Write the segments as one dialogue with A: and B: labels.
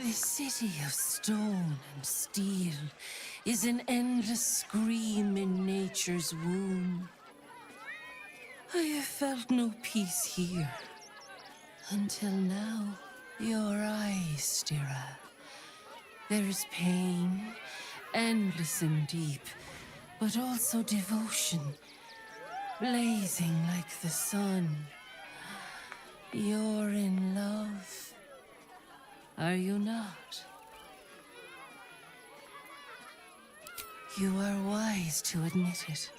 A: This city of stone and steel is an endless scream in nature's womb. I have felt no peace here. Until now, your eyes, Stira. There is pain, endless and deep, but also devotion, blazing like the sun. You're in love. Are you not? You are wise to admit it.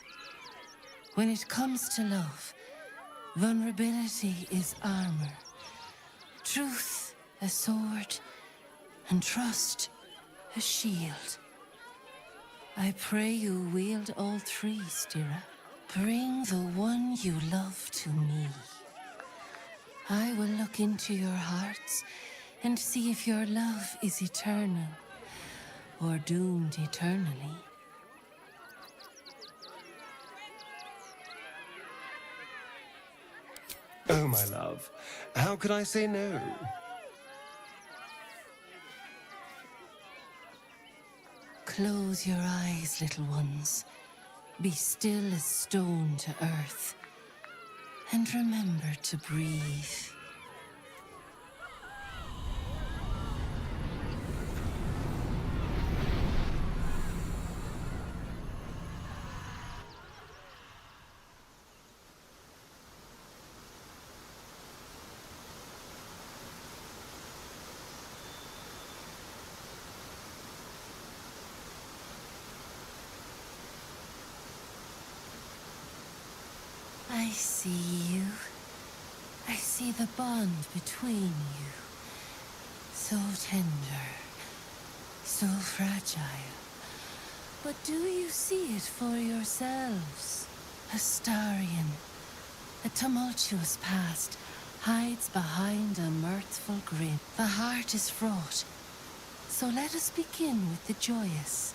A: When it comes to love, vulnerability is armor, truth a sword, and trust a shield. I pray you wield all three, Stira. Bring the one you love to me. I will look into your hearts and see if your love is eternal or doomed eternally.
B: Oh, my love, how could I say no?
A: Close your eyes, little ones. Be still as stone to earth. And remember to breathe. I see you. I see the bond between you. So tender, so fragile. But do you see it for yourselves? Astarion, a tumultuous past, hides behind a mirthful grin. The heart is fraught, so let us begin with the joyous.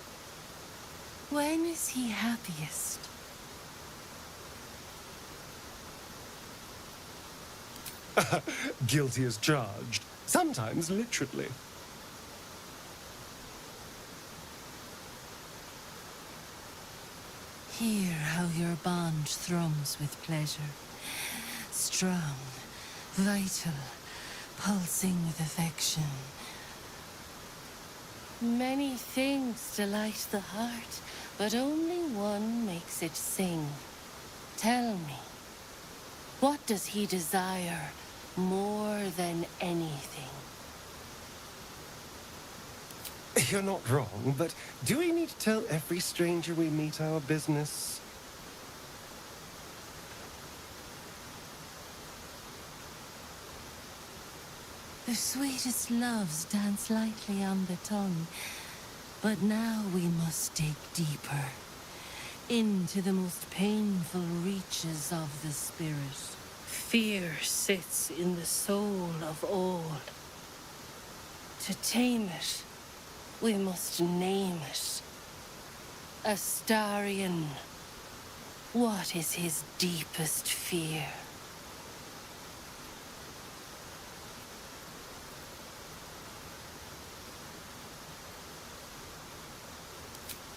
A: When is he happiest?
B: Guilty as charged. Sometimes literally.
A: Hear how your bond thrums with pleasure. Strong, vital, pulsing with affection. Many things delight the heart, but only one makes it sing. Tell me, what does he desire more than anything?
B: You're not wrong, but do we need to tell every stranger we meet our business?
A: The sweetest loves dance lightly on the tongue, but now we must dig deeper, into the most painful reaches of the spirit. Fear sits in the soul of all. To tame it, we must name it. Astarion, what is his deepest fear?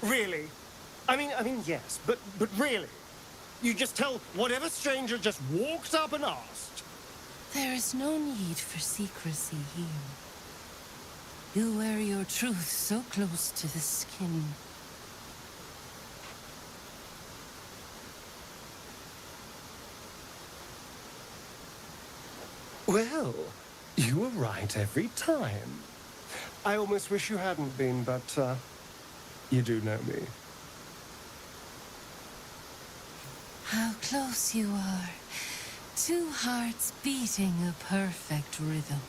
B: Really? I mean, yes, but really? You just tell whatever stranger just walked up and asked?
A: There is no need for secrecy here. You wear your truth so close to the skin.
B: Well, you were right every time. I almost wish you hadn't been, but, you do know me.
A: How close you are. Two hearts beating a perfect rhythm.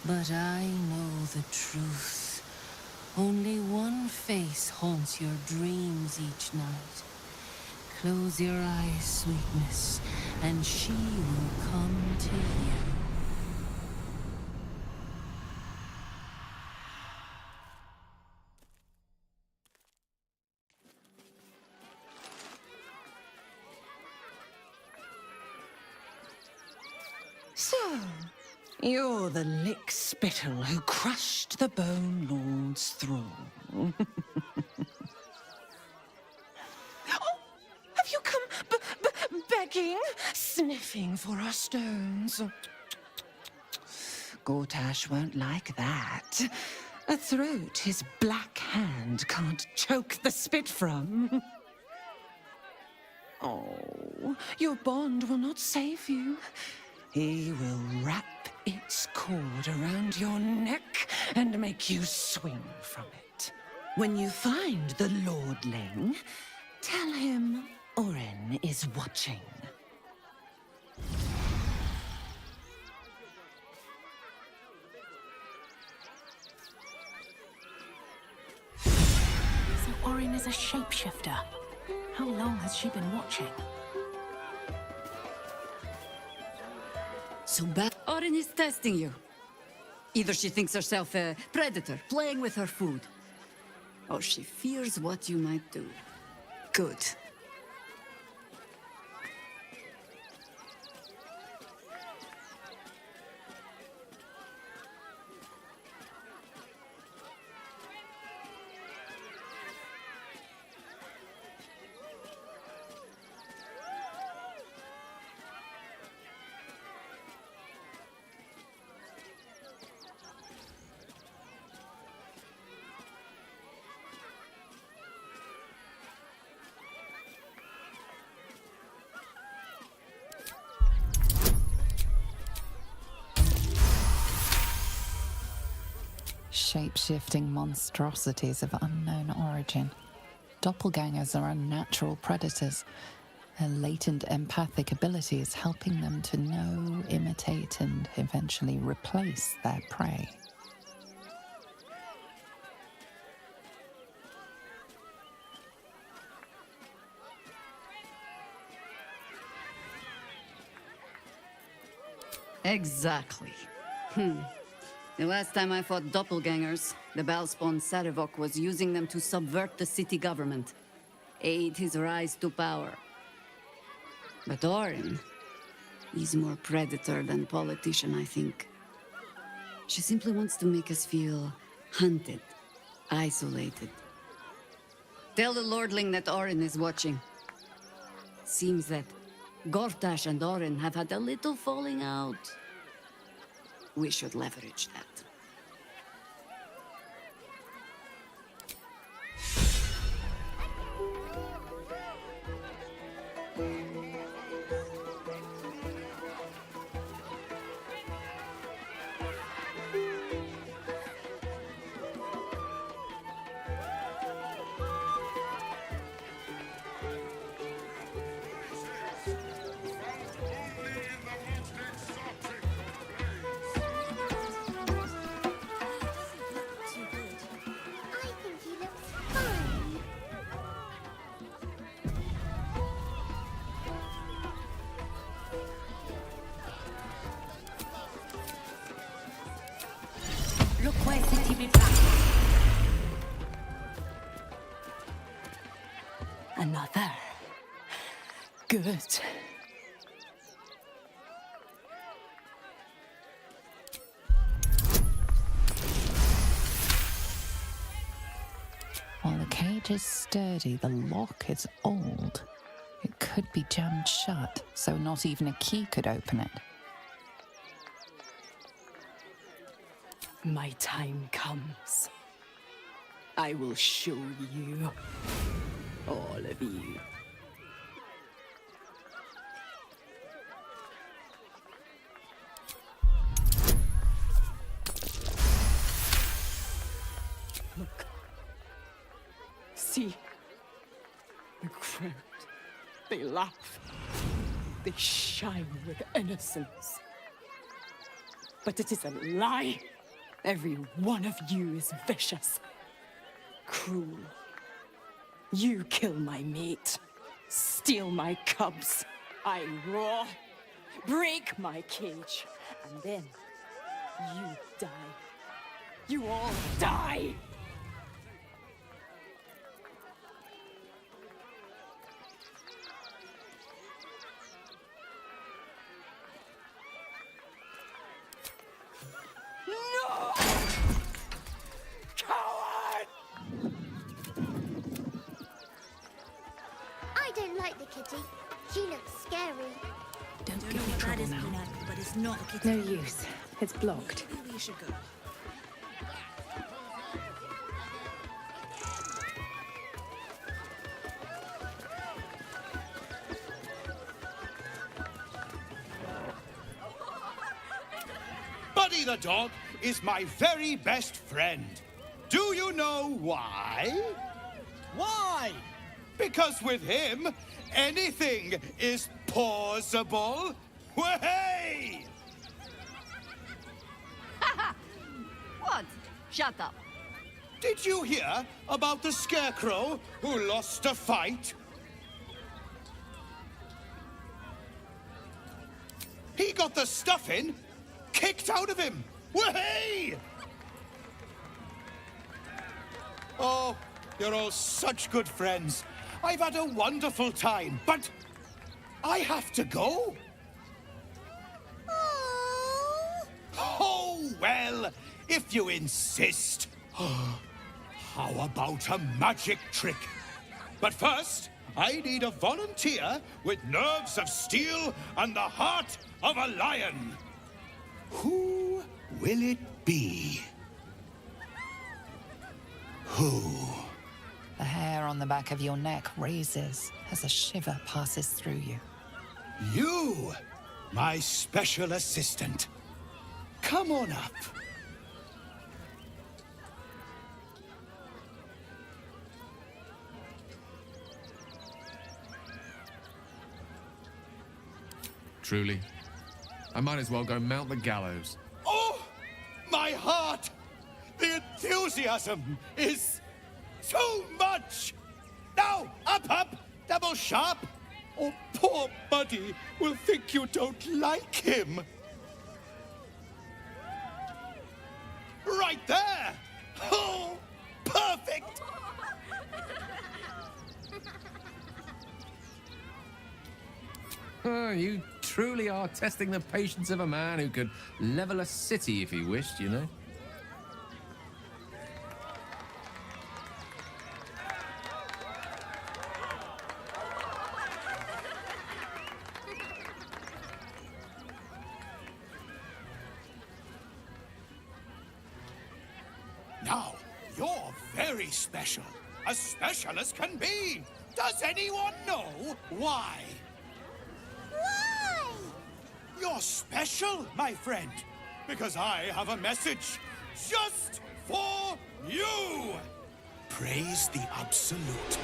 A: But I know the truth. Only one face haunts your dreams each night. Close your eyes, sweetness, and she will come to you.
C: So, You're the lick-spittle who crushed the Bone Lord's thrall. Oh, have you come begging, sniffing for our stones? Gortash won't like that. A throat his black hand can't choke the spit from. Oh, your bond will not save you. He will wrap its cord around your neck and make you swing from it. When you find the Lordling, tell him Orin is watching.
D: So Orin is a shapeshifter. How long has she been watching?
E: So bad. Orin is testing you. Either she thinks herself a predator, playing with her food, or she fears what you might do. Good.
F: Shape-shifting monstrosities of unknown origin. Doppelgangers are unnatural predators. Their latent empathic abilities helping them to know, imitate, and eventually replace their prey.
E: Exactly. The last time I fought doppelgangers, the Balspawn Sarevok was using them to subvert the city government, aid his rise to power. But Orin, he's more predator than politician, I think. She simply wants to make us feel hunted, isolated. Tell the Lordling that Orin is watching. Seems that Gortash and Orin have had a little falling out. We should leverage that.
D: Look where city be back.
C: Another. Good.
F: While the cage is sturdy, the lock is old. It could be jammed shut, so not even a key could open it.
C: My time comes. I will show you. All of you. Look. See. The crowd. They laugh. They shine with innocence. But it is a lie. Every one of you is vicious, cruel. You kill my mate, steal my cubs. I roar, break my cage, and then you die. You all die!
G: don't like the kitty. She looks scary.
D: Don't
H: Don't
D: get
H: know
D: in
H: what that
D: trouble
H: is,
D: now.
H: Peanut, but it's not a kitty.
I: No use. It's blocked.
H: Maybe we should go.
J: Buddy the dog is my very best friend. Do you know why? Why? Because with him, anything is possible. Way!
E: What? Shut up.
J: Did you hear about the scarecrow who lost a fight? He got the stuffing kicked out of him. Way! Oh, you're all such good friends. I've had a wonderful time, but I have to go. Oh, well, if you insist. How about a magic trick? But first, I need a volunteer with nerves of steel and the heart of a lion. Who will it be? Who?
F: The hair on the back of your neck raises as a shiver passes through you.
J: You, my special assistant. Come on up.
K: Truly, I might as well go mount the gallows.
J: Oh, my heart! The enthusiasm is too much! Now, up, double sharp, or poor Buddy will think you don't like him. Right there! Oh, perfect!
K: You truly are testing the patience of a man who could level a city if he wished, you know.
J: Now, you're very special. As special as can be. Does anyone know why?
G: Why?
J: You're special, my friend, because I have a message just for you. Praise the Absolute.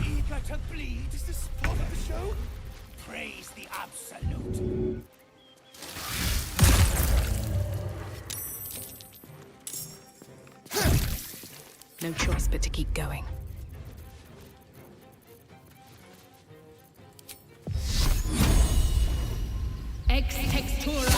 J: Eager to bleed is the sport of the show. Praise the Absolute.
I: No choice but to keep going.
A: Ex textura.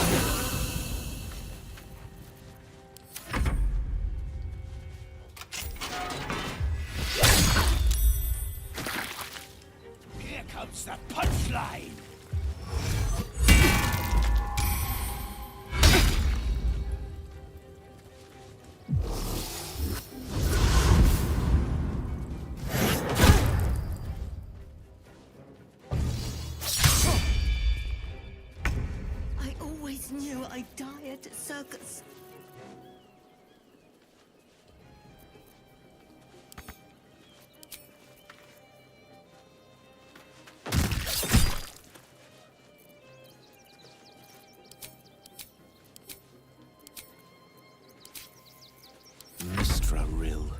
J: Here comes the punchline.
H: I always knew I'd die at a circus.
J: Mistra Rill.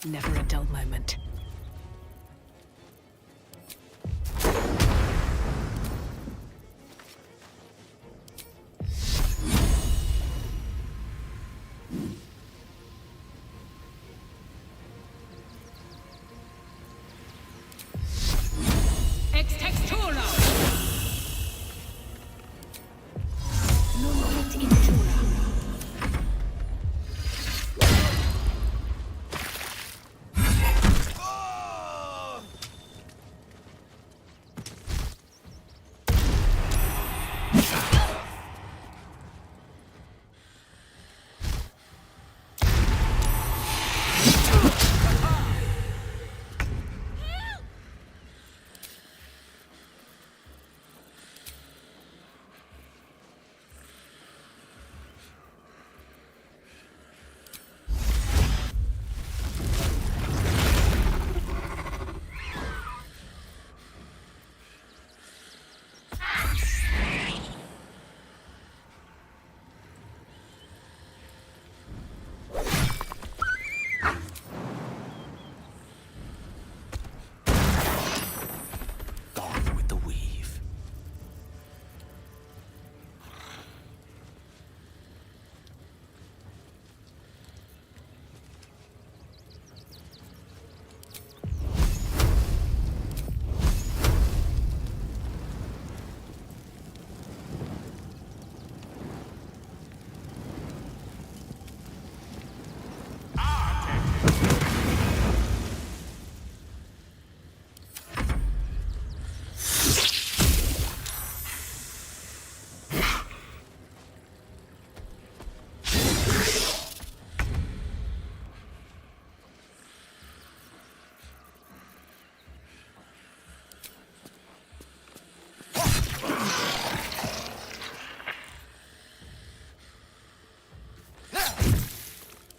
I: Never a dull moment.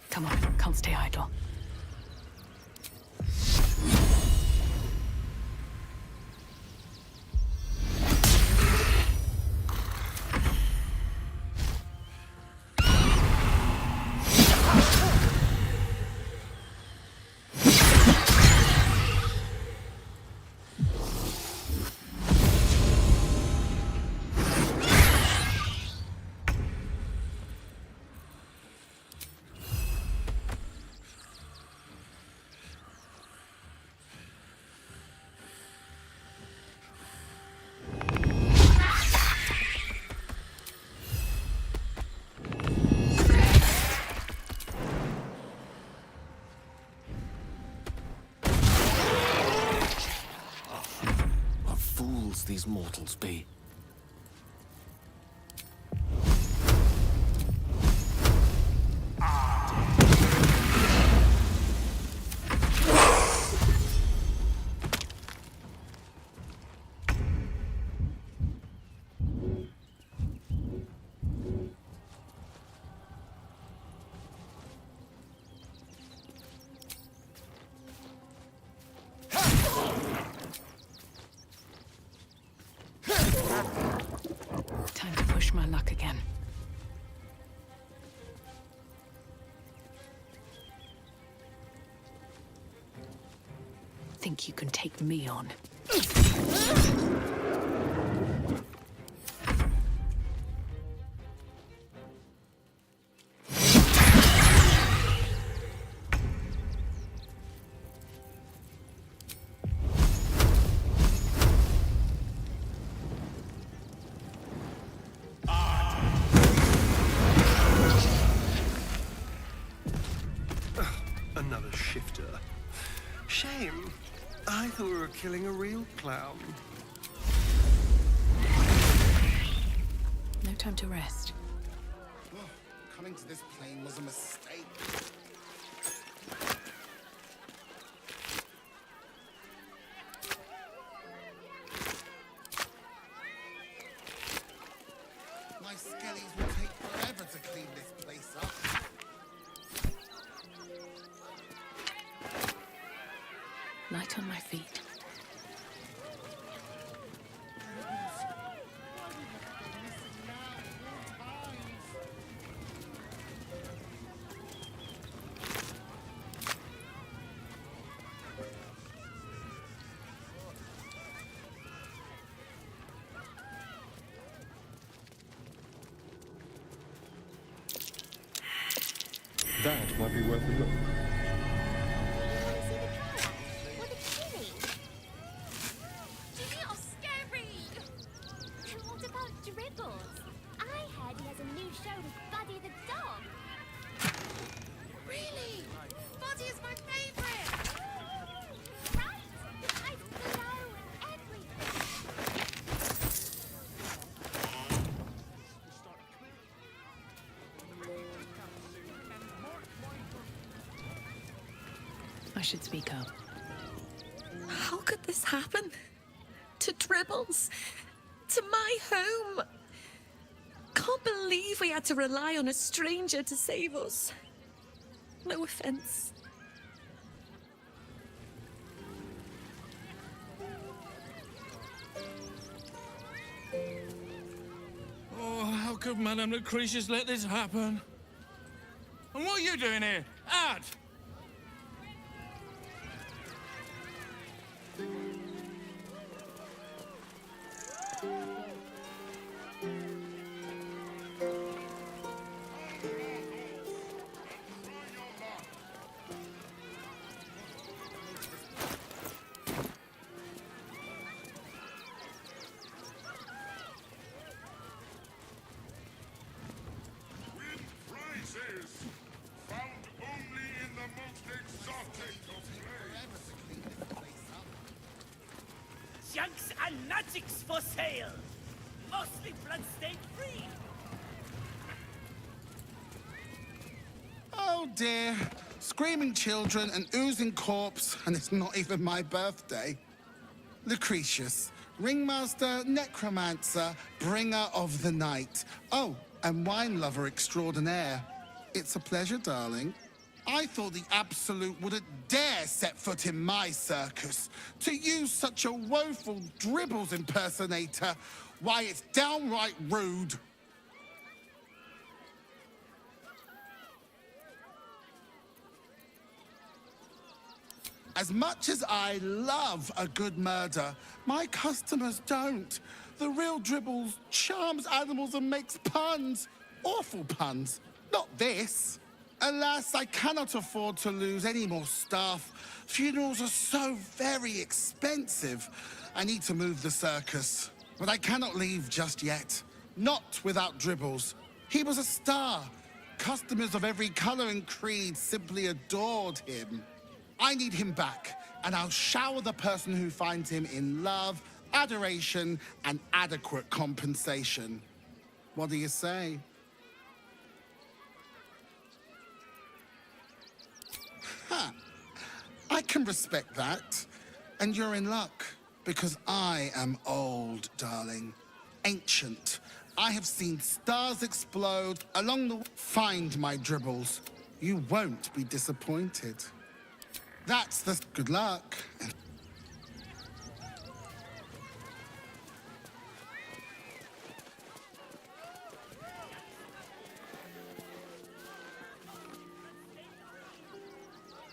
I: Come on, can't stay idle.
L: These mortals be.
I: Time to push my luck again. Think you can take me on?
B: Another shifter. Shame. I thought we were killing a real clown.
I: No time to rest.
M: Coming to this plane was a mistake. My skellies will take forever to clean this place up.
I: Light on my feet.
K: That might be worth a look.
G: Or the kitty?
N: Jimmy, you're scary!
G: And what about Dribbles? I heard he has a new show with Buddy the dog.
N: Really? Buddy is my favourite!
G: Right? The eyes glow and everything.
I: I should speak up.
H: How could this happen? To Dribbles? To my home? Can't believe we had to rely on a stranger to save us. No offense.
O: Oh, how could Madame Lucretius let this happen? And what are you doing here? Ad!
M: Prizes found only in the most exotic of plays.
P: Junks and magics for sale. Mostly bloodstained free.
M: Oh dear. Screaming children, an oozing corpse, and it's not even my birthday. Lucretius, ringmaster, necromancer, bringer of the night. Oh, and wine lover extraordinaire. It's a pleasure, darling. I thought the Absolute wouldn't dare set foot in my circus. To use such a woeful Dribbles impersonator, why, it's downright rude. As much as I love a good murder, my customers don't. The real Dribbles charms animals and makes puns. Awful puns. Not this. Alas, I cannot afford to lose any more staff. Funerals are so very expensive. I need to move the circus. But I cannot leave just yet. Not without Dribbles. He was a star. Customers of every color and creed simply adored him. I need him back, and I'll shower the person who finds him in love, adoration, and adequate compensation. What do you say? Huh. I can respect that. And you're in luck, because I am old, darling. Ancient. I have seen stars explode along the... Find my Dribbles. You won't be disappointed. That's the... Good luck.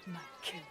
I: My kills.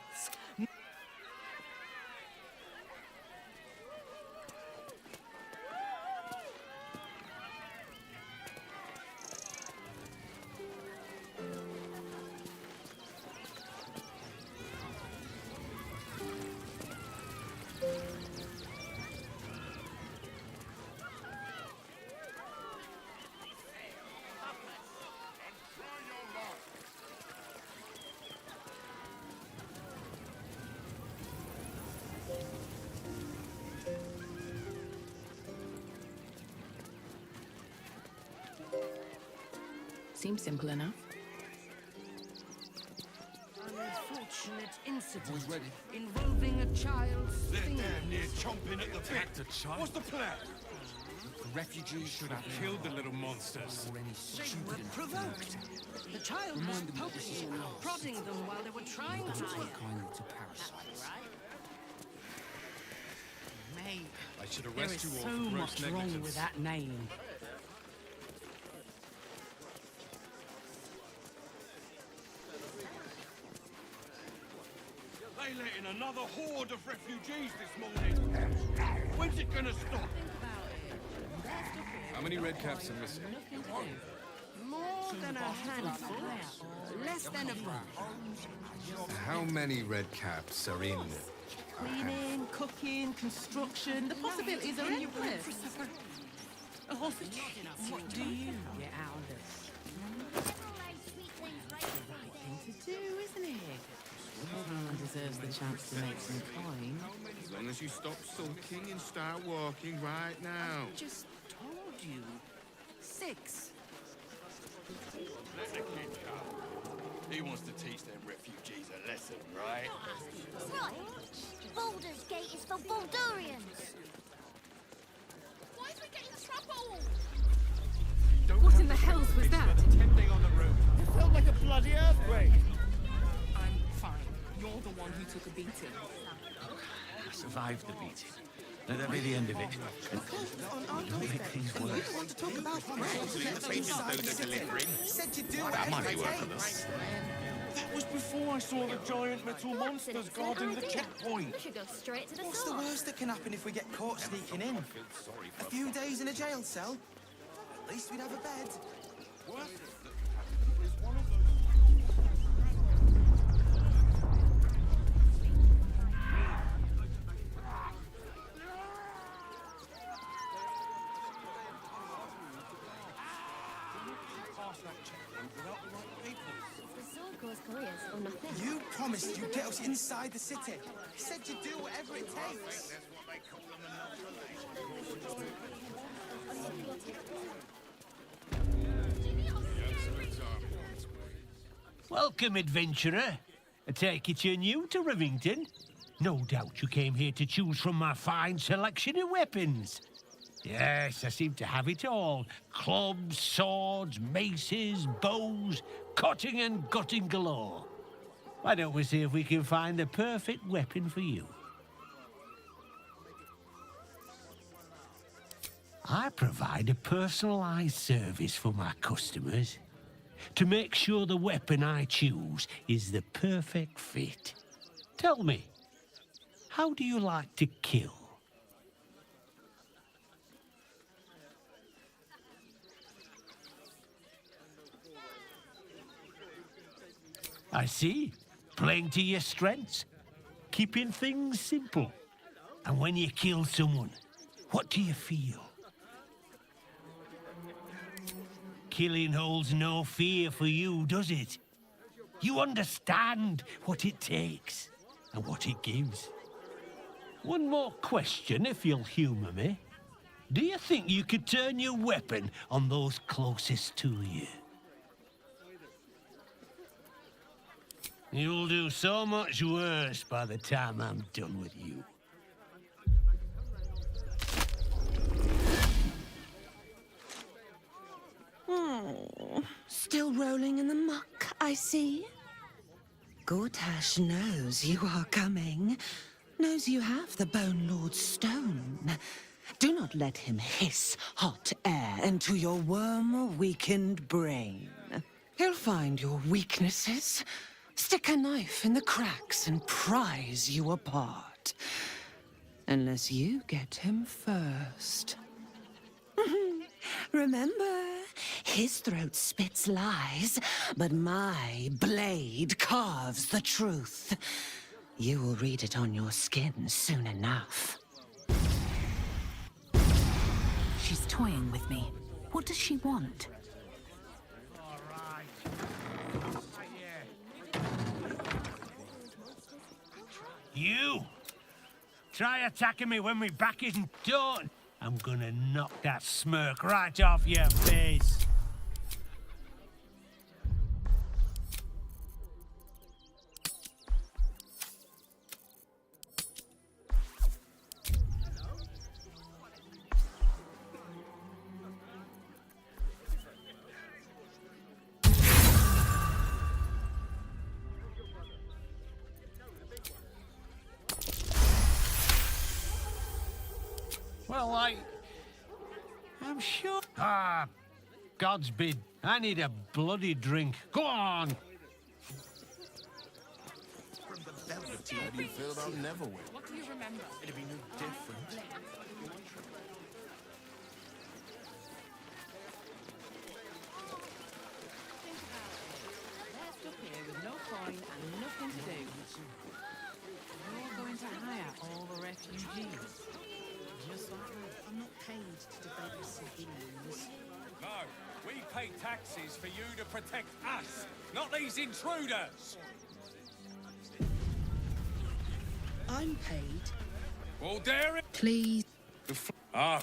I: Seems simple enough.
P: An unfortunate incident involving a child's finger.
J: They're near chomping at the bit. What's the plan?
O: The refugees should have killed the little monsters.
P: They were provoked. The child was poking and prodding them while they were trying to...
L: Kindly to parasites.
P: Mate,
O: I should
P: there
O: arrest
P: is
O: you
P: so
O: all for gross
P: much wrong
O: negligence.
P: with that name.
J: They let in another horde of refugees this morning. When's it gonna stop?
K: How many red caps are missing?
P: More than a handful. Less than a bunch.
Q: How many red caps are in?
R: Cleaning, cooking, construction. The possibilities are endless. What do you get out of this? The right thing to do, isn't it? Everyone deserves the chance to make some coin.
O: As long as you stop sulking and start walking right now.
R: I just told you. 6.
O: Let the kid come. He wants to teach them refugees a lesson, right?
G: Right. Baldur's Gate is for Baldurians.
N: Why did we get in trouble?
R: What in the hells was that?
O: Tempting on the roof.
B: It felt like a bloody earthquake.
R: I'm fine. You're the one who took a beating.
L: I survived the beating. Let that be the end of it. Don't make things worse.
P: Want to talk about
L: Said you'd do that might be worth it.
O: That was before I saw the giant metal monsters guarding the checkpoint.
G: We should go straight to the
L: What's the
G: source.
L: worst that can happen if we get caught sneaking in? A few days in a jail cell? At least we'd have a bed.
G: The sword goes couriers or nothing.
L: You promised you'd get us inside the city. Said you'd do whatever it takes.
S: Welcome, adventurer. I take it you're new to Rivington. No doubt you came here to choose from my fine selection of weapons. Yes, I seem to have it all. Clubs, swords, maces, bows, cutting and gutting galore. Why don't we see if we can find the perfect weapon for you? I provide a personalized service for my customers to make sure the weapon I choose is the perfect fit. Tell me, how do you like to kill? I see. Playing to your strengths. Keeping things simple. And when you kill someone, what do you feel? Killing holds no fear for you, does it? You understand what it takes and what it gives. One more question, if you'll humour me. Do you think you could turn your weapon on those closest to you? You'll do so much worse by the time I'm done with you.
C: Still rolling in the muck, I see. Gortash knows you are coming. Knows you have the Bone Lord's stone. Do not let him hiss hot air into your worm-weakened brain. He'll find your weaknesses, stick a knife in the cracks and prise you apart. Unless you get him first. Remember, his throat spits lies, but my blade carves the truth. You will read it on your skin soon enough.
D: She's toying with me. What does she want?
S: You! Try attacking me when my back isn't done. I'm gonna knock that smirk right off your face. Well, I'm sure. Ah, God's bid. I need a bloody drink. Go on.
O: From the velvety, how do you feel about Neverwhere?
R: What do you remember?
O: It'd be no different. No, we pay taxes for you to protect us, not these intruders.
P: I'm paid.
O: Well, dare it?
P: Please.
O: Oh.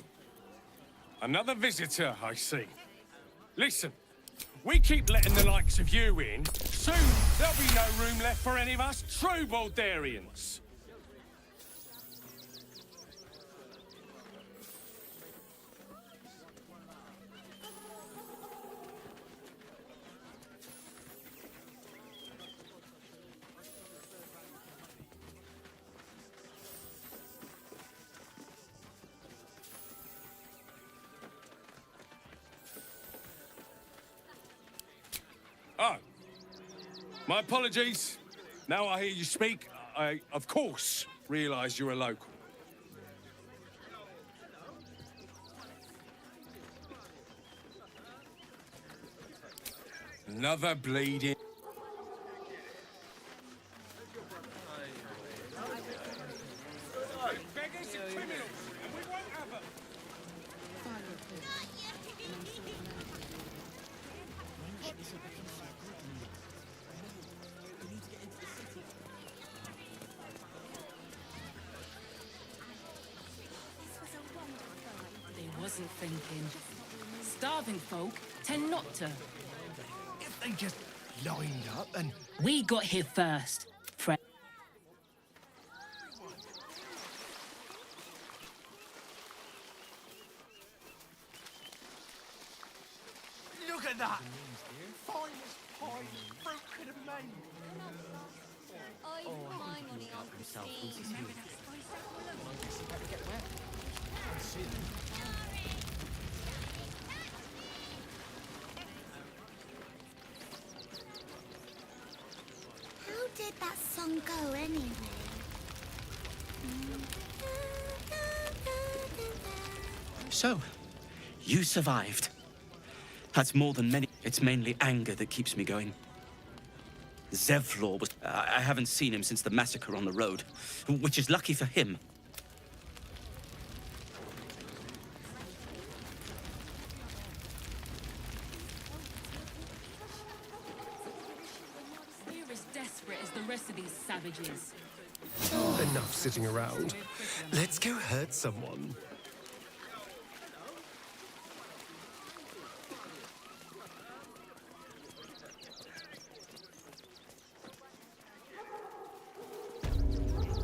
O: Another visitor, I see. Listen, we keep letting the likes of you in. Soon, there'll be no room left for any of us true Baldarians. Oh, my apologies. Now I hear you speak, I, of course, realise you're a local. Another bleeding... Beggars and criminals, and we won't have them.
R: They wasn't thinking. Starving folk tend not to.
B: If they just lined up and...
R: We got here first, Fred.
B: Look at that! Finest pie fruit could have made.
G: Oh, my money on Christine. How did that song go anyway?
T: So, you survived. That's more than many. It's mainly anger that keeps me going. Zevlor was... I haven't seen him since the massacre on the road, which is lucky for him.
R: We're as desperate as the rest of these savages.
B: Enough sitting around. Let's go hurt someone.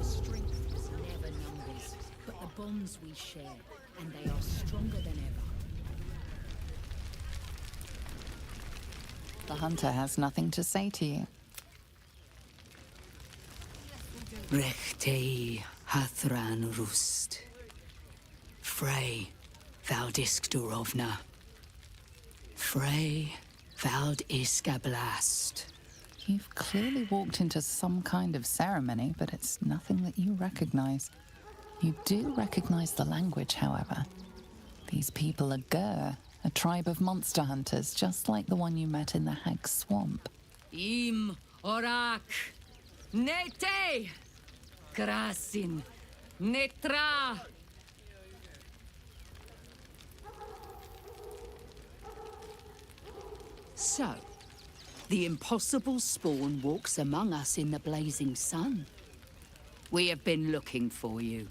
U: Strength was never numbers, but the bonds we share, and they are stronger than ever.
F: The hunter has nothing to say to you.
U: Rechtei Hathran Rust. Frey Valdisk Durovna. Frey Valdiska Blast.
F: You've clearly walked into some kind of ceremony, but it's nothing that you recognize. You do recognize the language, however. These people are Gur, a tribe of monster hunters, just like the one you met in the Hag Swamp.
U: Im Orak. Nete. Grasin. Netra. So, the impossible spawn walks among us in the blazing sun. We have been looking for you.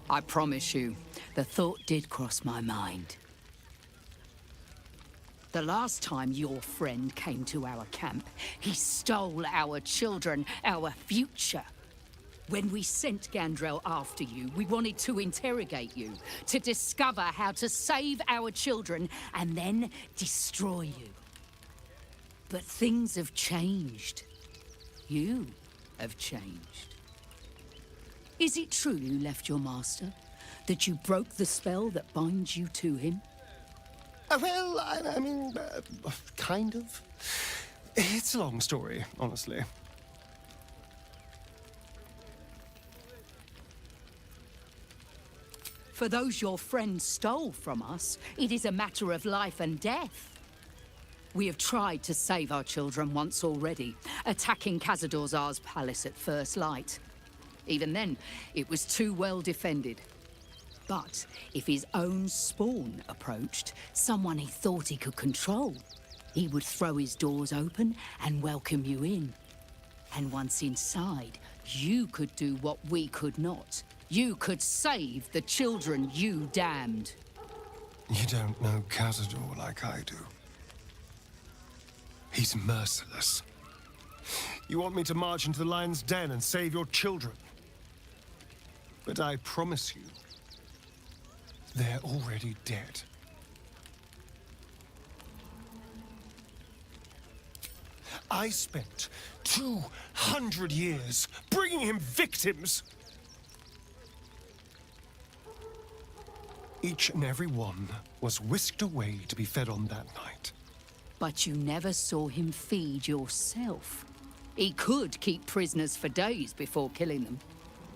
U: I promise you, the thought did cross my mind. The last time your friend came to our camp, he stole our children, our future. When we sent Gandrel after you, we wanted to interrogate you, to discover how to save our children and then destroy you. But things have changed. You have changed. Is it true you left your master? That you broke the spell that binds you to him?
B: Well, I mean, kind of. It's a long story, honestly.
U: For those your friend stole from us, it is a matter of life and death. We have tried to save our children once already, attacking Khazad-dûr's palace at first light. Even then, it was too well defended. But if his own spawn approached, someone he thought he could control, he would throw his doors open and welcome you in. And once inside, you could do what we could not. You could save the children you damned.
B: You don't know Khazad-dûr like I do. He's merciless. You want me to march into the lion's den and save your children? But I promise you, they're already dead. I spent 200 years bringing him victims. Each and every one was whisked away to be fed on that night.
U: But you never saw him feed yourself. He could keep prisoners for days before killing them.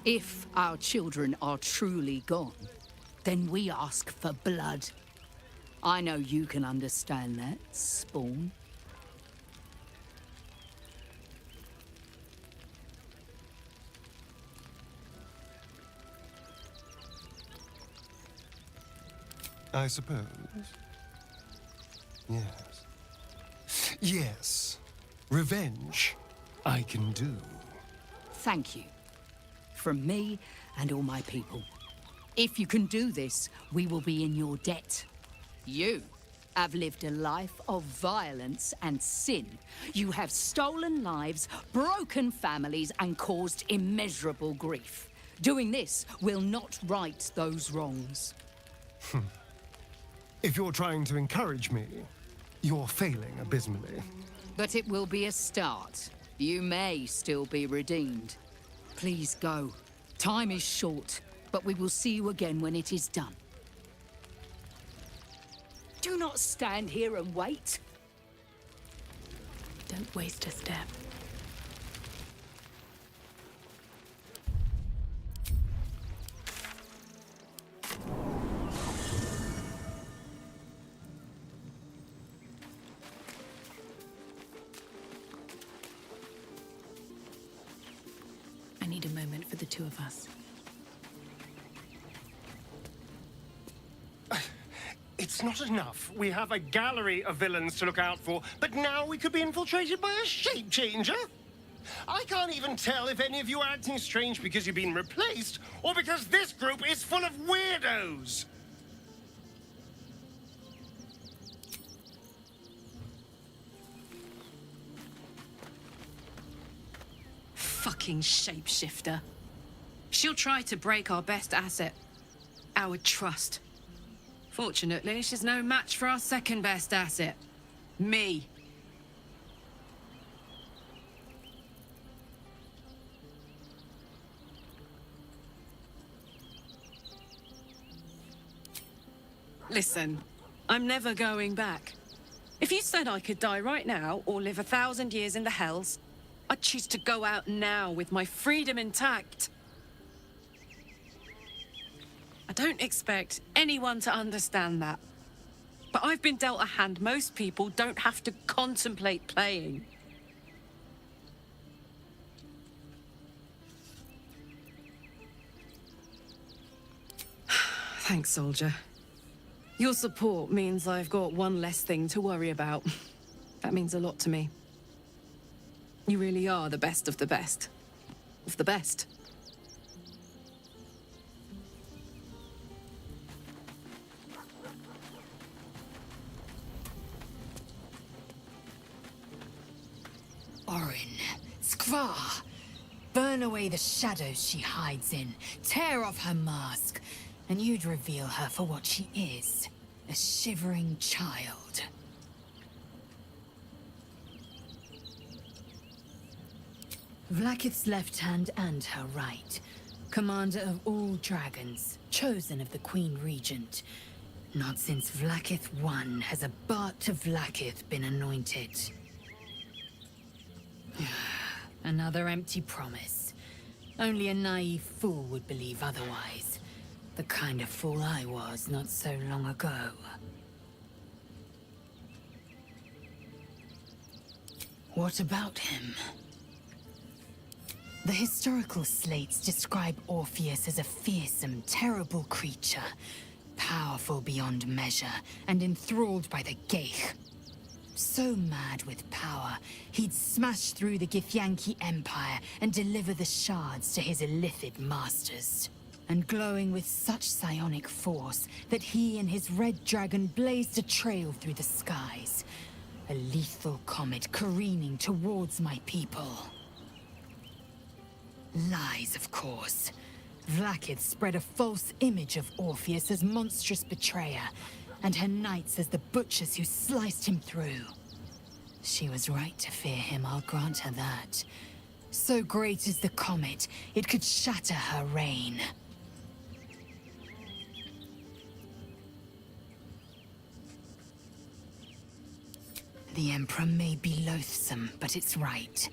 U: If our children are truly gone, then we ask for blood. I know you can understand that, Spawn.
B: I suppose. Yes. Yes. Revenge, I can do.
U: Thank you. From me and all my people. If you can do this, we will be in your debt. You have lived a life of violence and sin. You have stolen lives, broken families, and caused immeasurable grief. Doing this will not right those wrongs.
B: If you're trying to encourage me, you're failing abysmally.
U: But it will be a start. You may still be redeemed. Please go. Time is short, but we will see you again when it is done. Do not stand here and wait.
I: Don't waste a step. I need a moment for the two of us.
B: It's not enough. We have a gallery of villains to look out for, but now we could be infiltrated by a shape changer? I can't even tell if any of you are acting strange because you've been replaced, or because this group is full of weirdos.
E: Fucking shapeshifter. She'll try to break our best asset, our trust. Fortunately, she's no match for our second best asset, me. Listen, I'm never going back. If you said I could die right now or live 1,000 years in the hells, I'd choose to go out now with my freedom intact. I don't expect anyone to understand that. But I've been dealt a hand most people don't have to contemplate playing. Thanks, soldier. Your support means I've got one less thing to worry about. That means a lot to me. You really are the best of the best. Of the best.
V: Orin, Skvar, burn away the shadows she hides in, tear off her mask, and you'd reveal her for what she is, a shivering child. Vlaakith's left hand and her right, commander of all dragons, chosen of the Queen Regent. Not since Vlaakith I has a Bart to Vlaakith been anointed. Another empty promise. Only a naive fool would believe otherwise. The kind of fool I was not so long ago. What about him? The historical slates describe Orpheus as a fearsome, terrible creature, powerful beyond measure, and enthralled by the Geich. So mad with power, he'd smash through the Githyanki Empire and deliver the shards to his illithid masters. And glowing with such psionic force that he and his red dragon blazed a trail through the skies. A lethal comet careening towards my people. Lies, of course. Vlaakith spread a false image of Orpheus as monstrous betrayer, and her knights as the butchers who sliced him through. She was right to fear him, I'll grant her that. So great is the comet, it could shatter her reign. The Emperor may be loathsome, but it's right.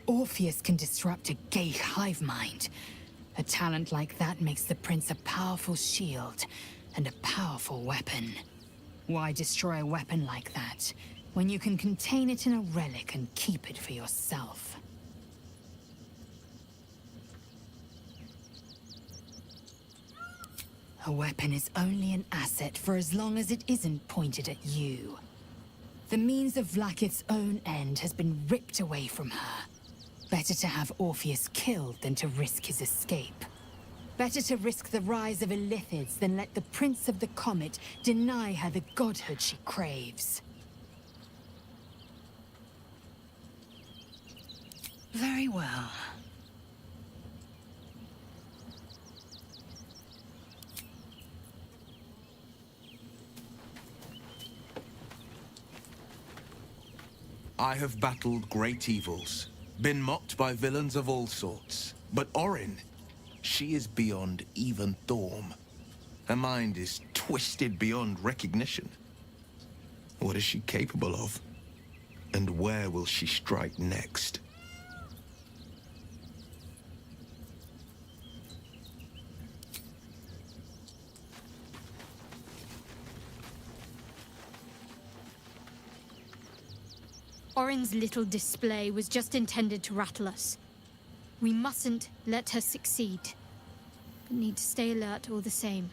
V: Orpheus can disrupt a Geich hive mind. A talent like that makes the Prince a powerful shield and a powerful weapon. Why destroy a weapon like that, when you can contain it in a relic and keep it for yourself? A weapon is only an asset for as long as it isn't pointed at you. The means of Vlaakith's own end has been ripped away from her. Better to have Orpheus killed than to risk his escape. Better to risk the rise of illithids than let the Prince of the Comet deny her the godhood she craves. Very well.
A: I have battled great evils, been mocked by villains of all sorts. But Orin, she is beyond even Thorm. Her mind is twisted beyond recognition. What is she capable of? And where will she strike next?
H: Orin's little display was just intended to rattle us. We mustn't let her succeed, but need to stay alert all the same.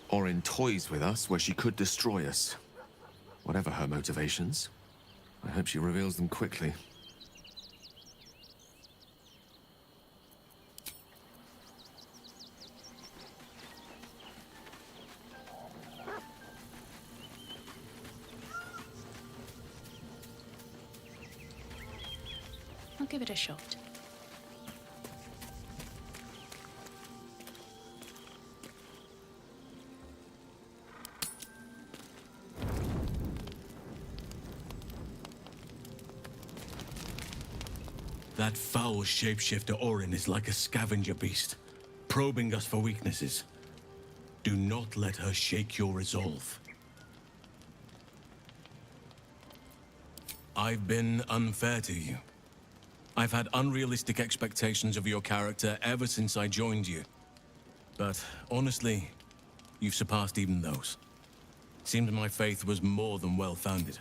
K: Orin toys with us where she could destroy us. Whatever her motivations, I hope she reveals them quickly.
D: I'll give it a shot.
J: That foul shapeshifter Orin is like a scavenger beast, probing us for weaknesses. Do not let her shake your resolve. I've been unfair to you. I've had unrealistic expectations of your character ever since I joined you. But honestly, you've surpassed even those. Seems my faith was more than well-founded.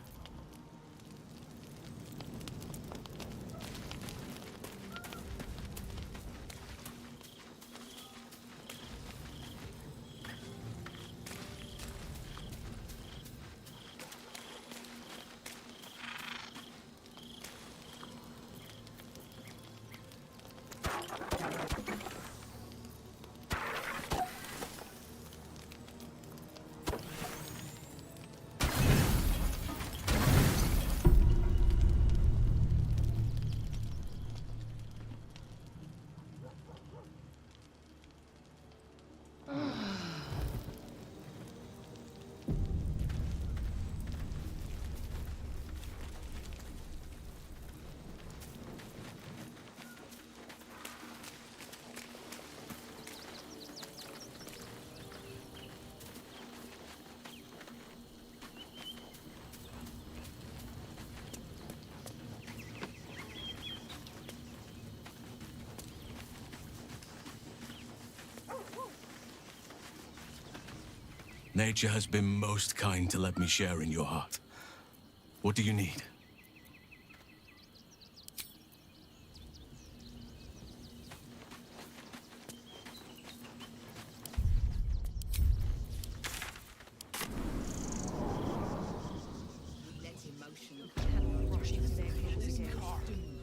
M: Nature has been most kind to let me share in your heart. What do you need?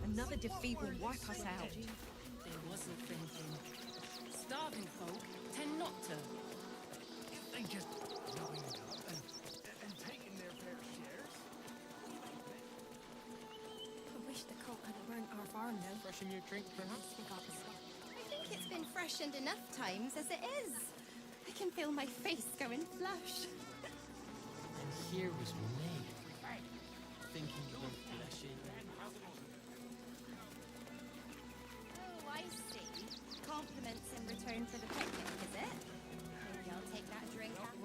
D: Another defeat will wipe us out.
E: There wasn't thinking. Starving folk tend not to.
L: If they just lined up and taken their fair shares.
G: I wish the cult had burnt our farm though.
L: Freshen your drink, perhaps?
G: I think it's been freshened enough times as it is. I can feel my face going flush.
L: And here was me, thinking you were fleshy.
G: Oh, I see. Compliments in return for the picnic, is it? Maybe I'll take that drink after.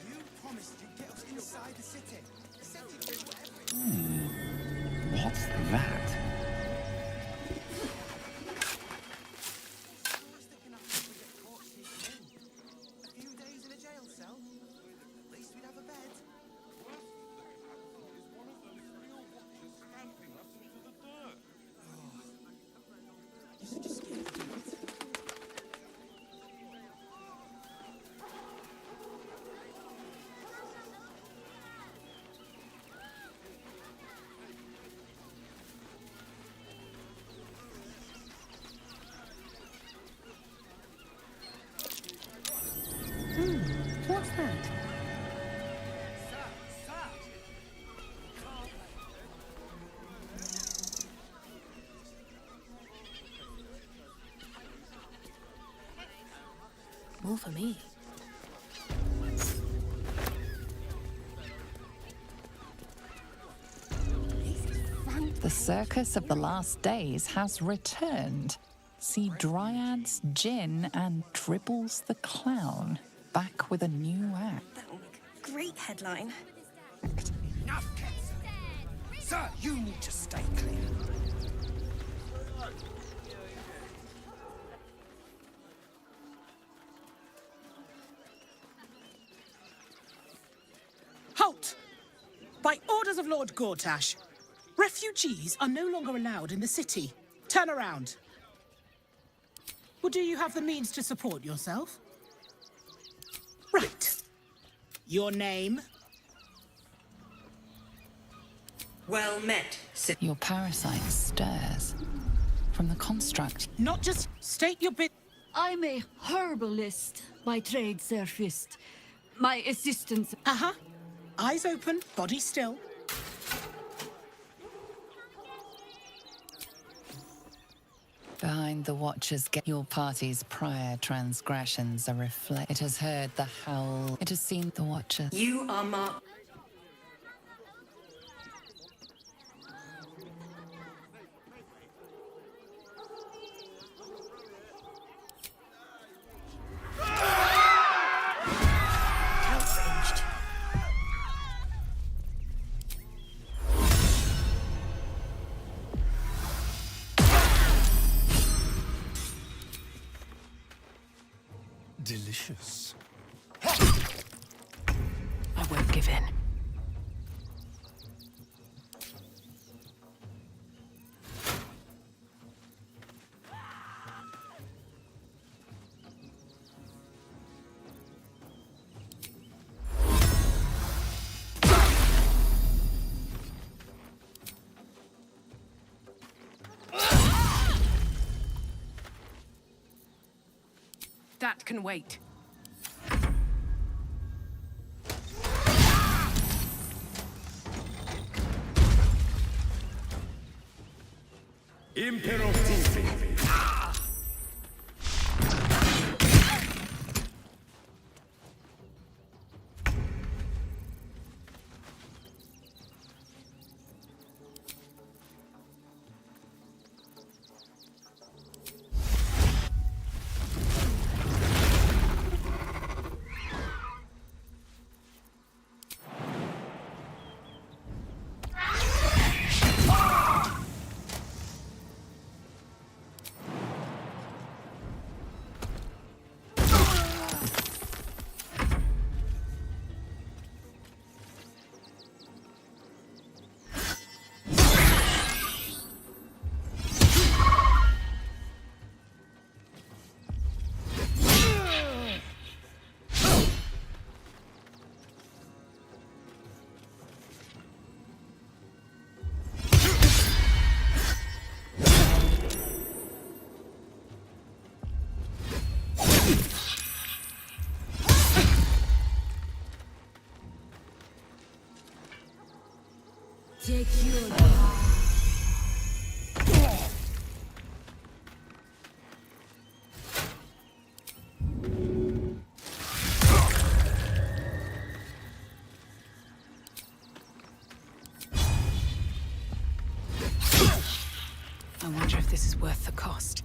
Q: You promised you'd get us inside the city. You said you'd do whatever.
W: What's that?
Q: A few days in a jail cell. At least we'd have a bed. You should just get to it.
F: What's that?
D: More for me.
F: The circus of the last days has returned. See Dryads, Jin, and Dribbles the Clown back with a new act.
D: That'll make a great headline.
Q: Enough, Ketzer. Sir, you need to stay clear.
X: Halt! By orders of Lord Gortash, refugees are no longer allowed in the city. Turn around. Or do you have the means to support yourself? Right. Your name?
F: Well met. Your parasite stirs. From the construct.
X: Not just state your bit.
Y: I'm a herbalist by trade, Sir Fist. My assistants.
X: Uh-huh. Eyes open, body still.
F: Behind the Watcher's gate, your party's prior transgressions are reflected. It has heard the howl. It has seen the Watcher.
Y: You are marked.
D: Outraged.
L: Delicious.
D: I won't give in.
E: That can wait.
L: Imperative.
Y: Take your
I: I wonder if this is worth the cost.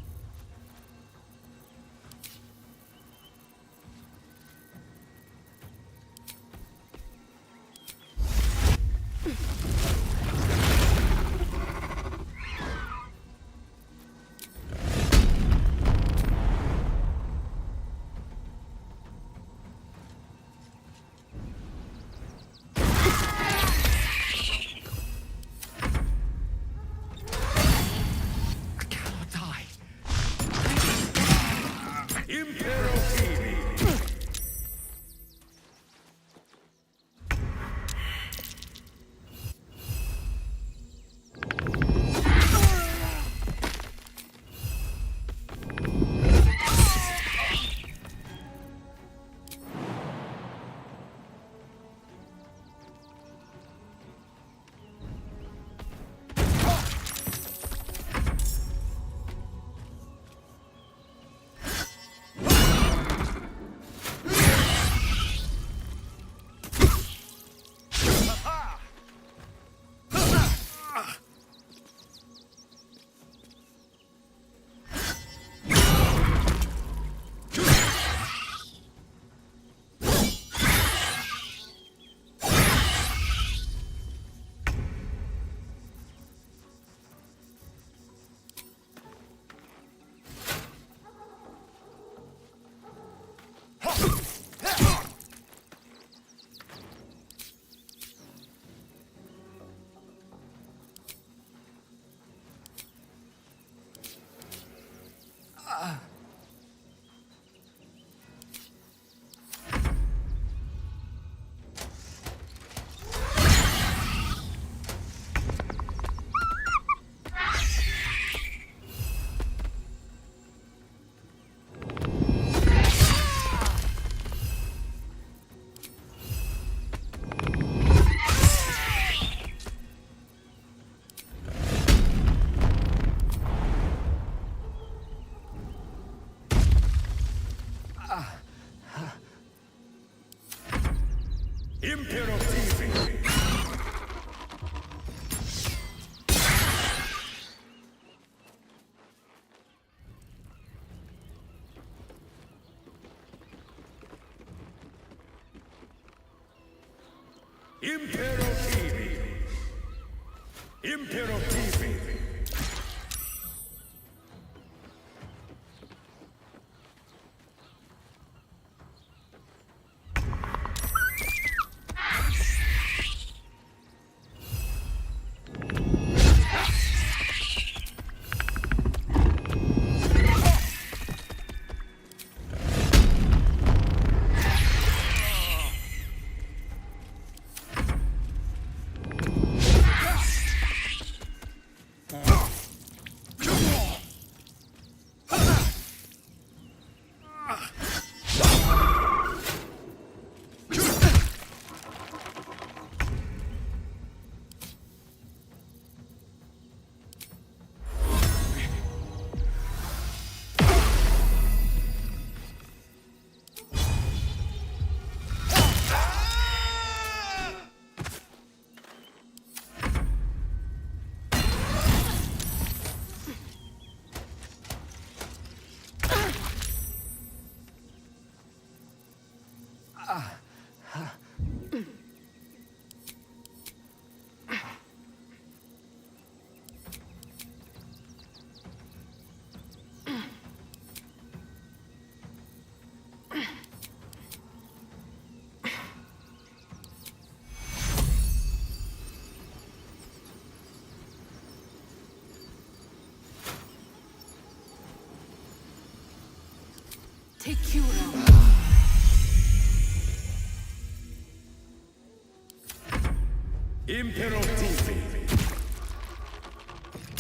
Y: take your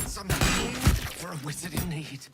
A: Something for a wizard in need.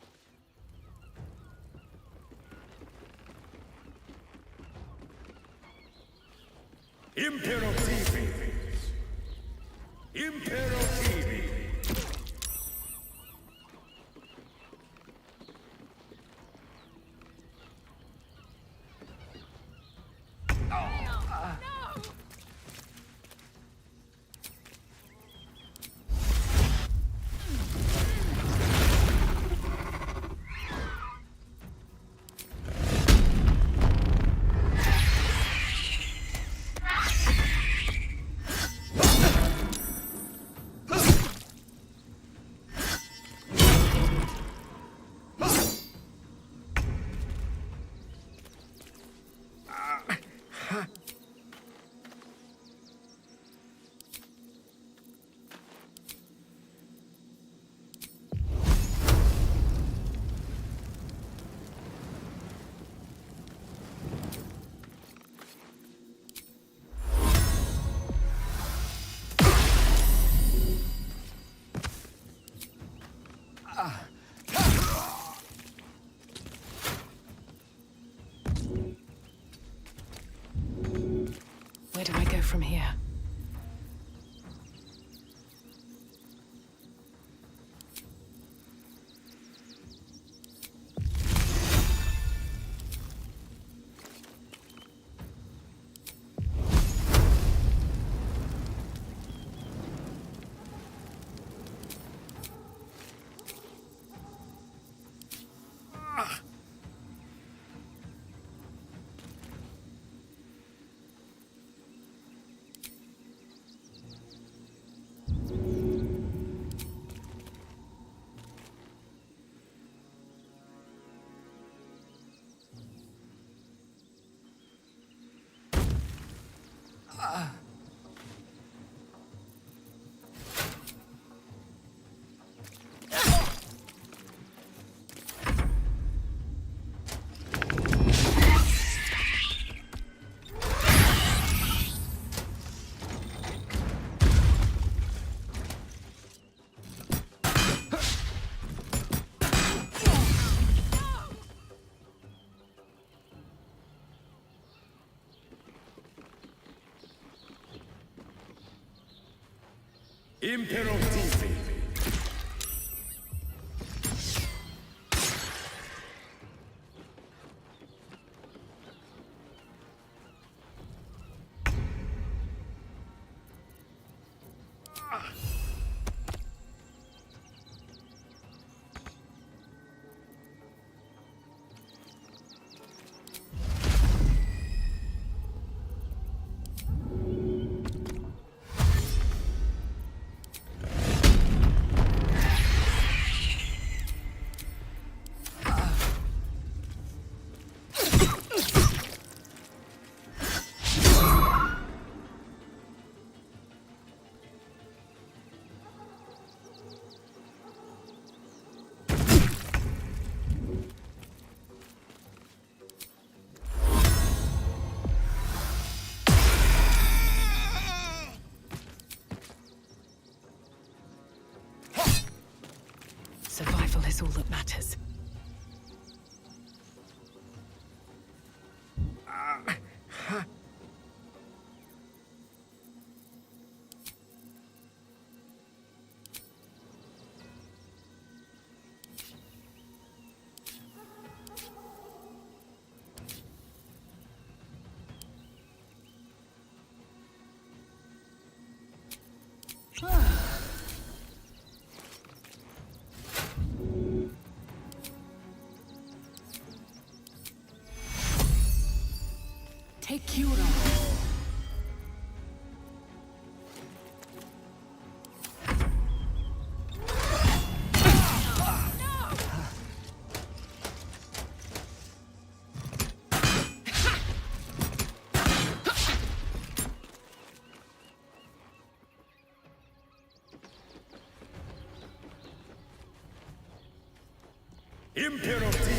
D: Where do I go from here?
C: Imperative.
D: Survival is all that matters. Take Cura.
C: Imperative.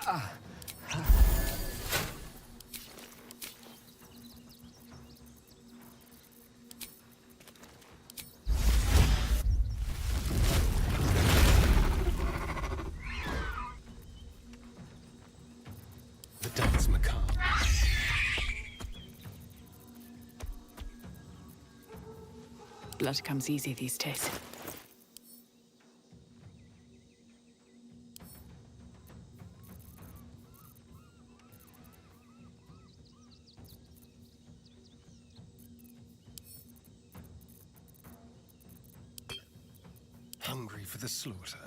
B: The dance macabre.
I: Blood comes easy these days.
B: Hungry for the slaughter.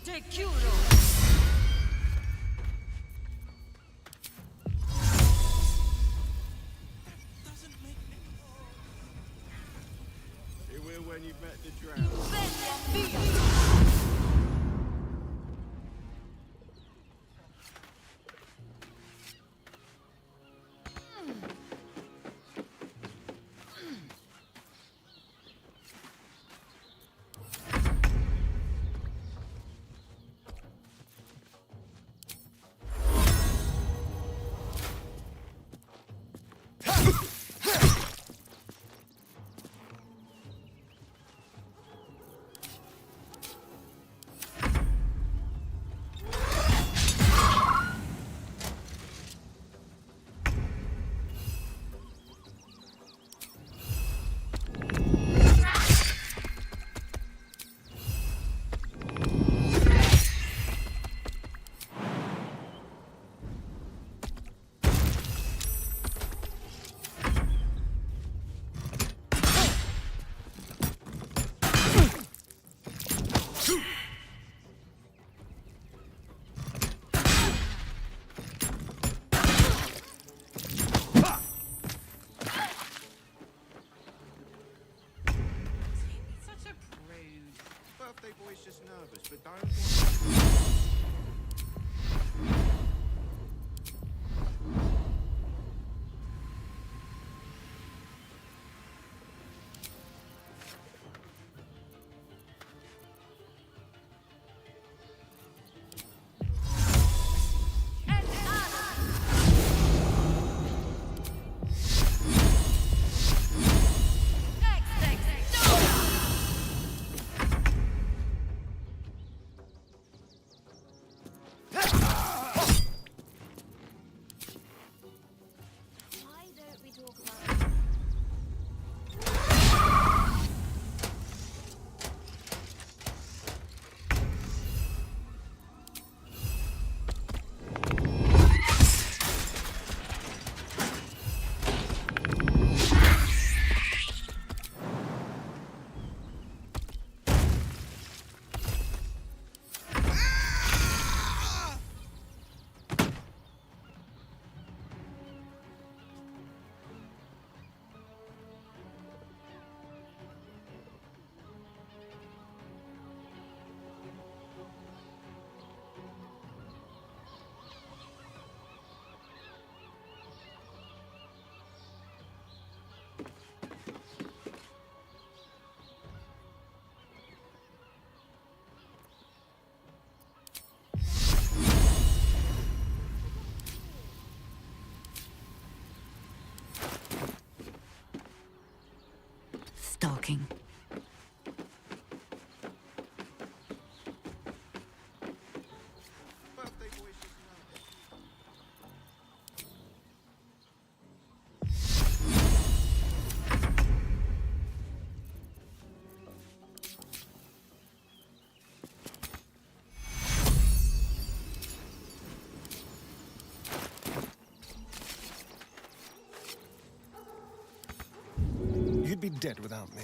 Y: Te chiudo!
C: He will when you've met the drow. Birthday boy's just nervous, but don't.
I: talking.
N: You'd be dead without me.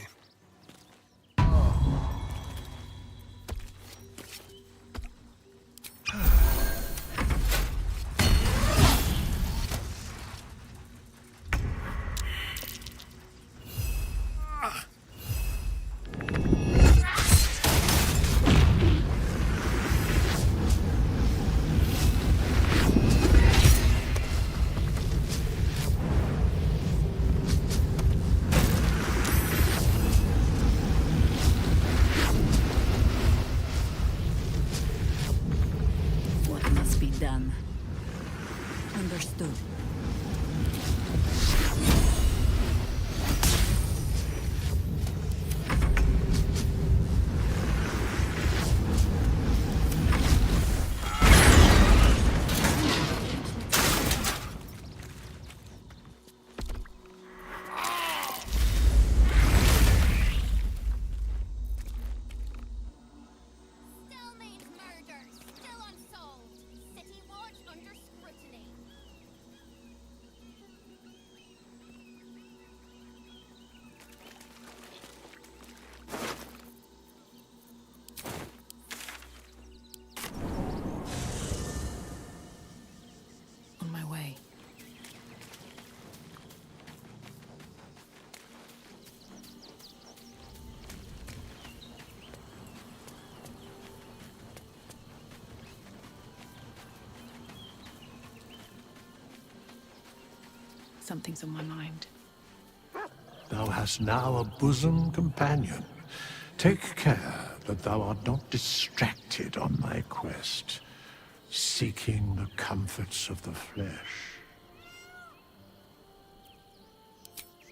I: What must be done? Understood.
G: Still means murder. Still unsolved. City wards under scrutiny.
I: On my way. Something's on my mind.
O: Thou hast now a bosom companion. Take care that thou art not distracted on thy quest, seeking the comforts of the flesh.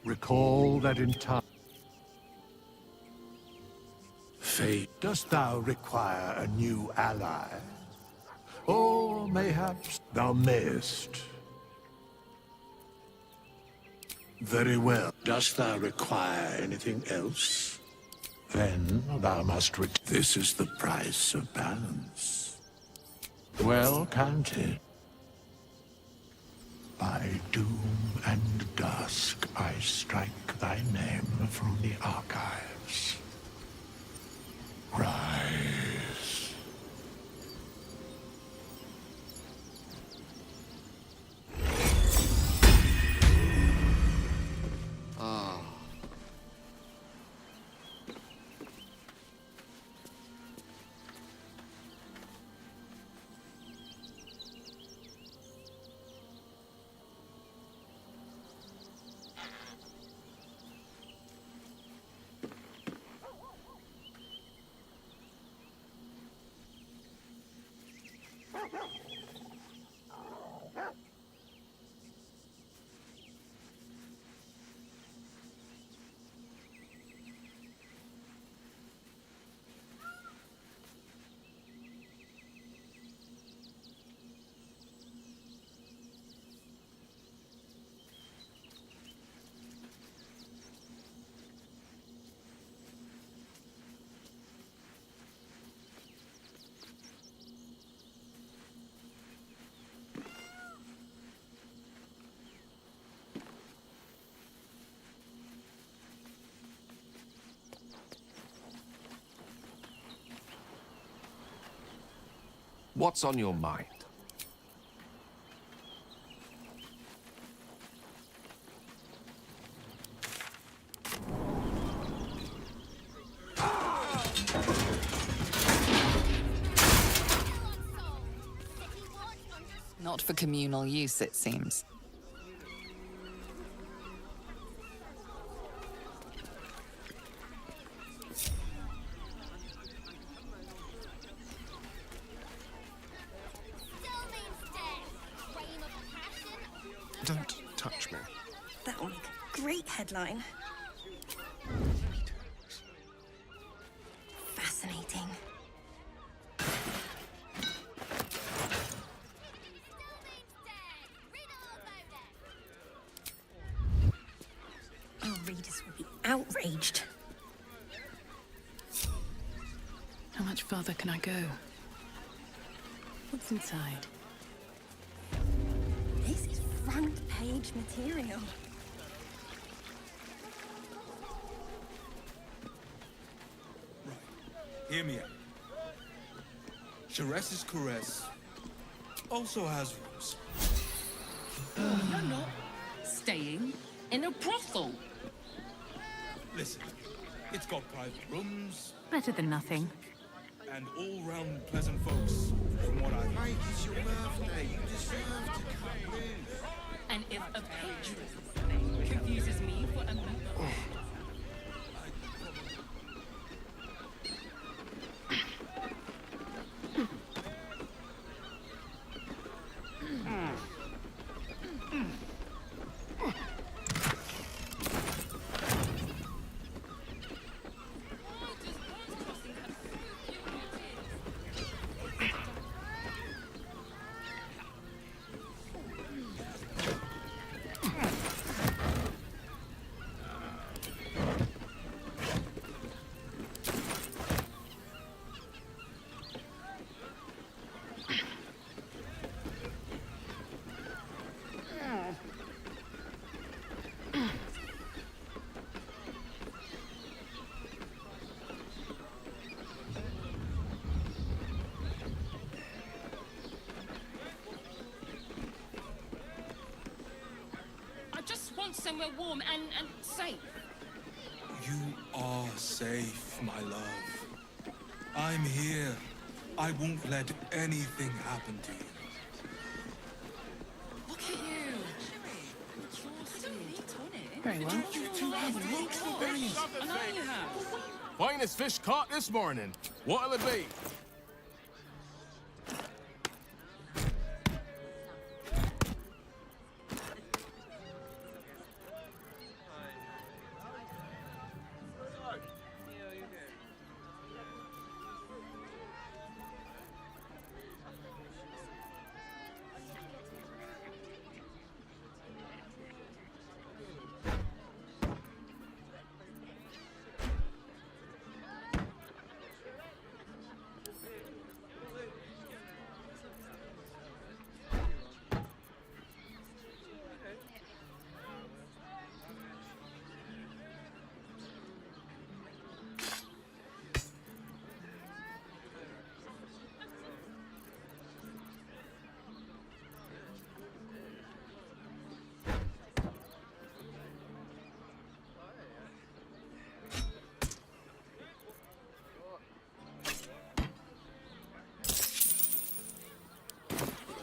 O: Recall that in time. Fate, dost thou require a new ally? Or mayhaps thou mayest. Very well. Dost thou require anything else? Then thou must This is the price of balance. Well counted. By doom and dusk I strike thy name from the archives. Rise.
K: What's on your mind?
F: Not for communal use, it seems.
N: Don't touch me.
P: That will make a great headline.
Y: Outsiders will be outraged.
I: How much farther can I go? What's inside?
Y: This is front page material.
A: Hear me out. Sharess's caress also has rooms.
E: You're not staying in a brothel.
A: Listen, it's got private rooms
I: Better than nothing.
A: and all-round pleasant folks, from what I've heard.
C: Mate, it's your birthday. You deserve to come in.
E: And if a patron confuses me for a moment. Somewhere warm and safe.
A: You are safe, my love. I'm here. I won't let anything happen to you.
E: Look at you. I don't need tonic.
I: Very well.
E: I know you have.
M: Finest fish caught this morning. What'll it be?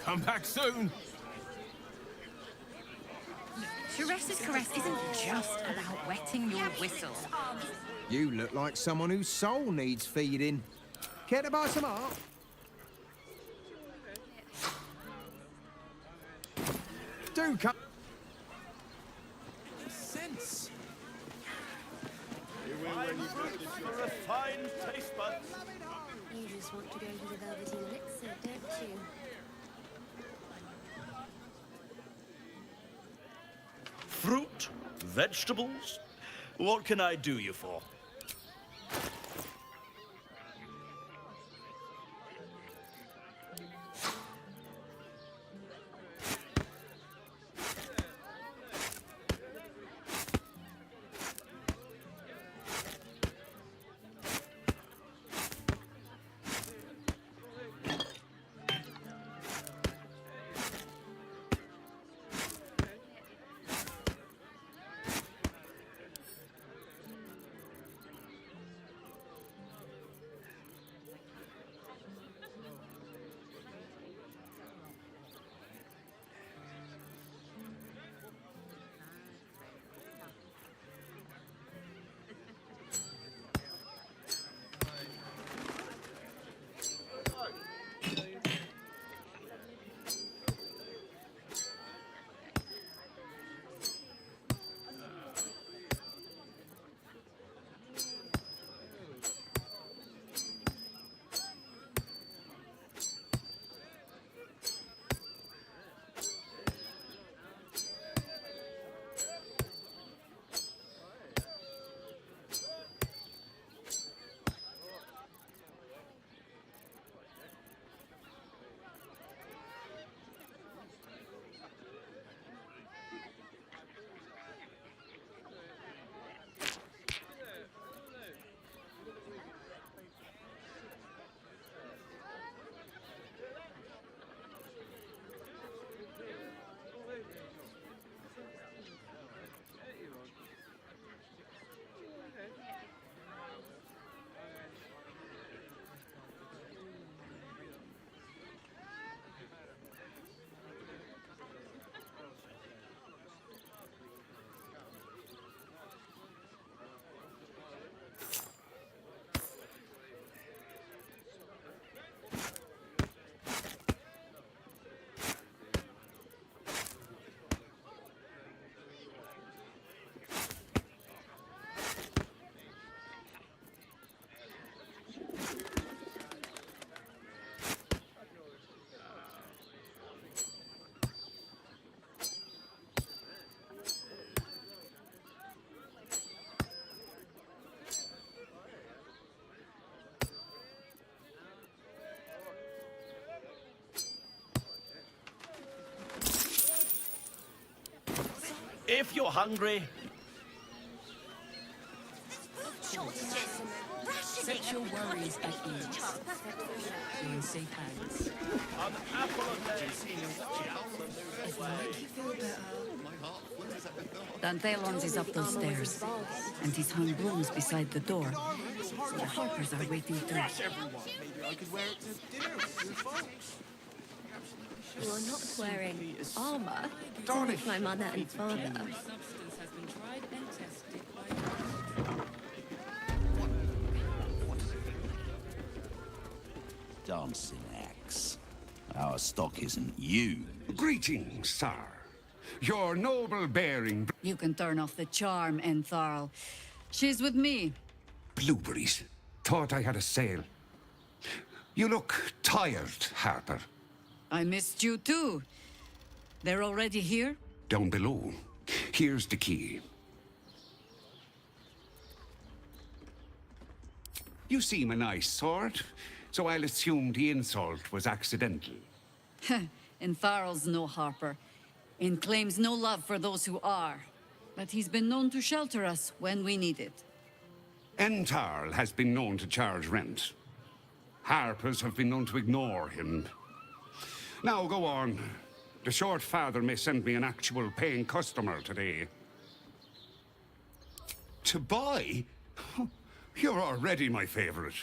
M: Come back soon.
E: Sharess's caress isn't just about wetting your whistle.
Q: You look like someone whose soul needs feeding. Care to buy some art? Do come.
A: Sense.
C: You will when you get the job.
P: Refined taste buds.
G: You just want to go to the Velveteen Elixir, don't you?
P: Fruit, vegetables. What can I do you for? If you're hungry,
I: Set your worries at ease. You're in safe hands.
P: an apple a day.
I: If I make you feel better.
Y: Dantelons is up those stairs, and he's hung brooms beside the door. The Harpers are waiting too.
C: Maybe I could wear it to dinner with your folks.
G: You're not wearing armor. Like my mother and father.
I: Substance has been tried and tested by
L: Dancing axe. Our stock isn't you.
R: Greetings, sir. Your noble bearing...
Y: You can turn off the charm, Entharl. She's with me.
R: Blueberries. Thought I had a sale. You look tired, Harper.
Y: I missed you too. They're already here?
R: Down below. Here's the key. You seem a nice sort, so I'll assume the insult was accidental.
Y: Entharl's no Harper, and claims no love for those who are. But he's been known to shelter us when we need it.
R: Entharl has been known to charge rent. Harpers have been known to ignore him. Now go on. The short father may send me an actual paying customer today. To buy? You're already my favorite.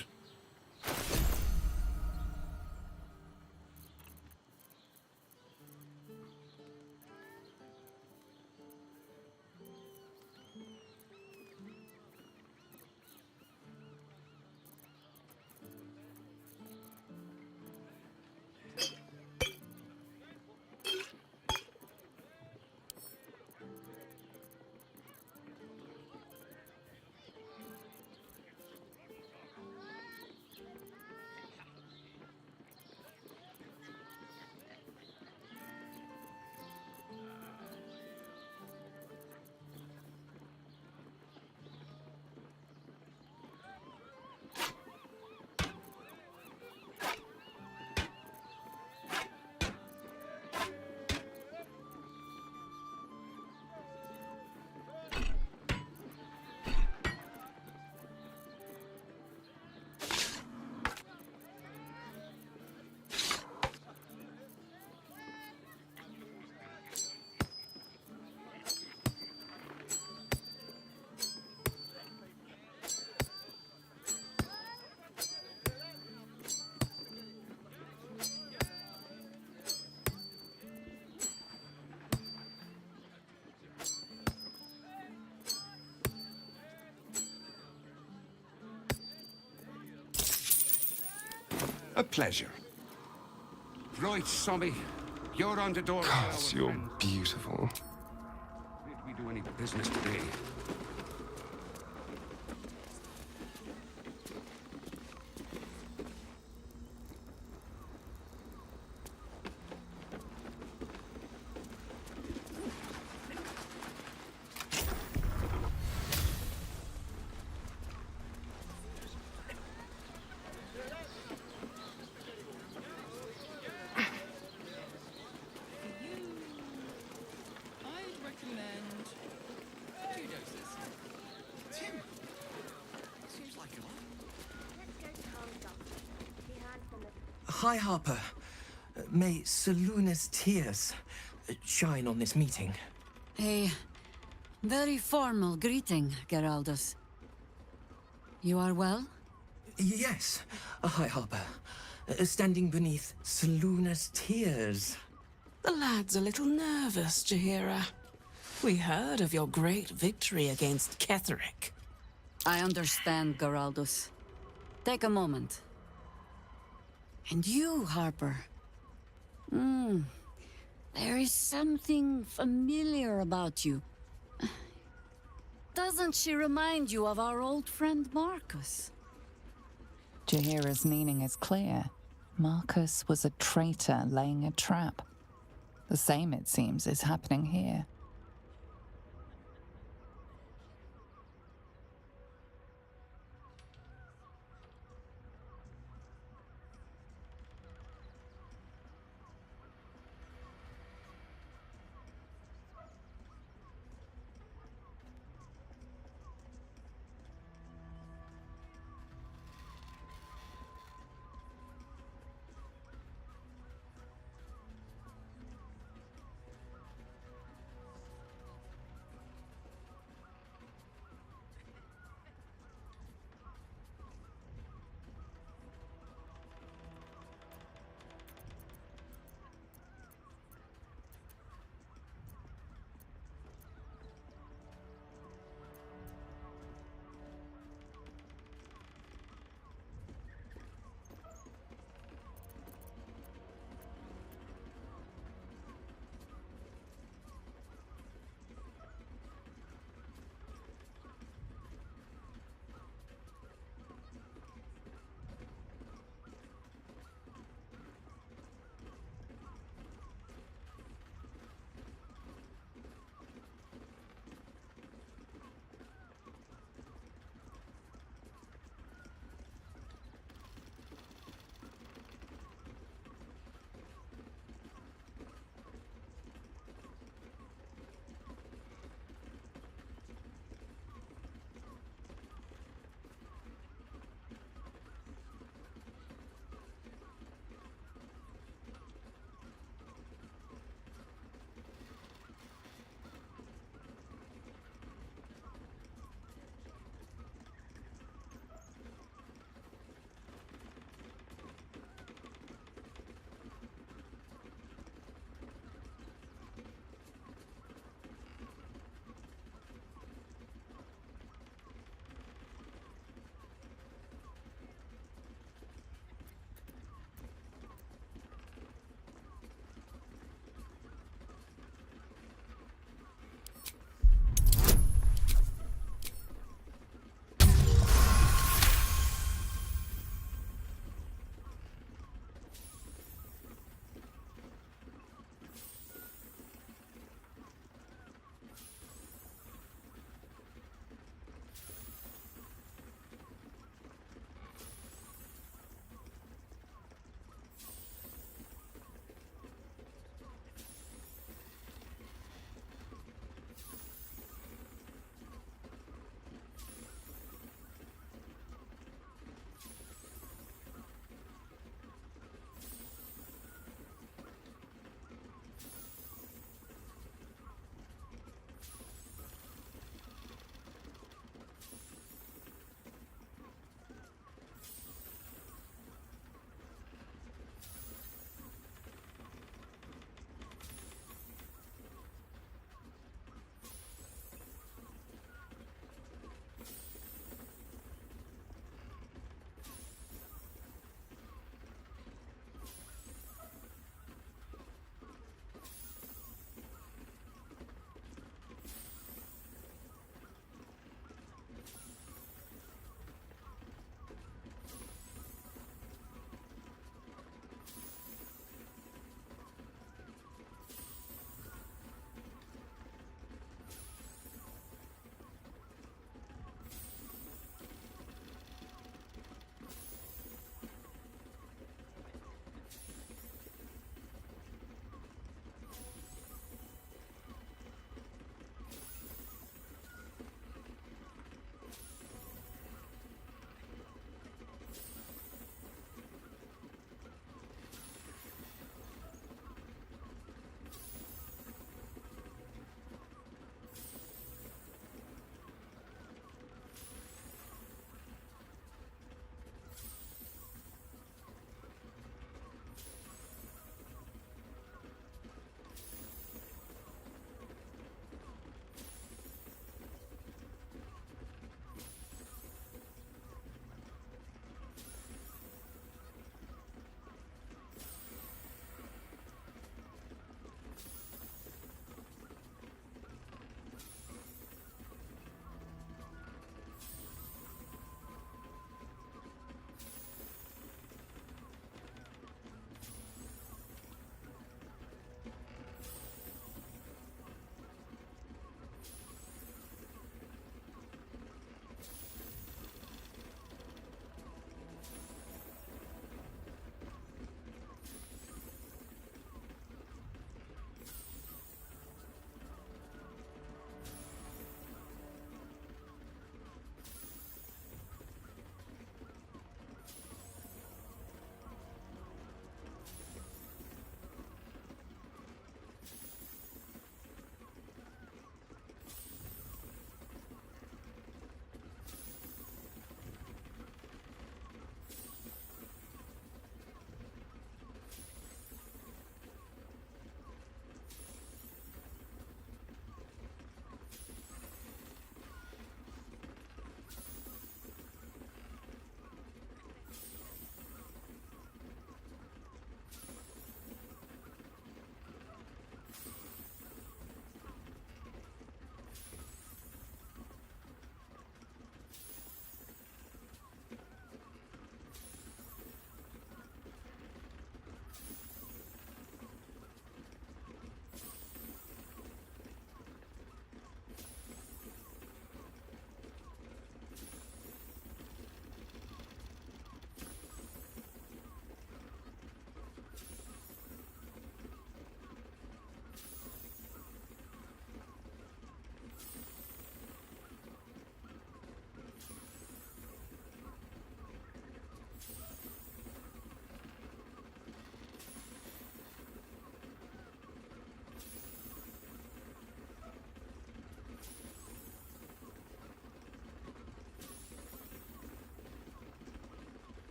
R: A pleasure. Right, Sommy. You're on the door.
N: Gosh, you're beautiful.
R: Did we do any business today?
I: I'd recommend 2 doses.
C: Tim! Seems like a lot.
S: Hi, Harper. May Seluna's tears shine on this meeting.
Y: A very formal greeting, Geraldus. You are well?
S: Yes. Hi, Harper. Standing beneath Seluna's tears.
I: The lad's a little nervous, Jaheira. We heard of your great victory against Ketheric.
Y: I understand, Geraldus. Take a moment. And you, Harper. There is something familiar about you. Doesn't she remind you of our old friend Marcus?
F: Jaheira's meaning is clear. Marcus was a traitor laying a trap. The same, it seems, is happening here.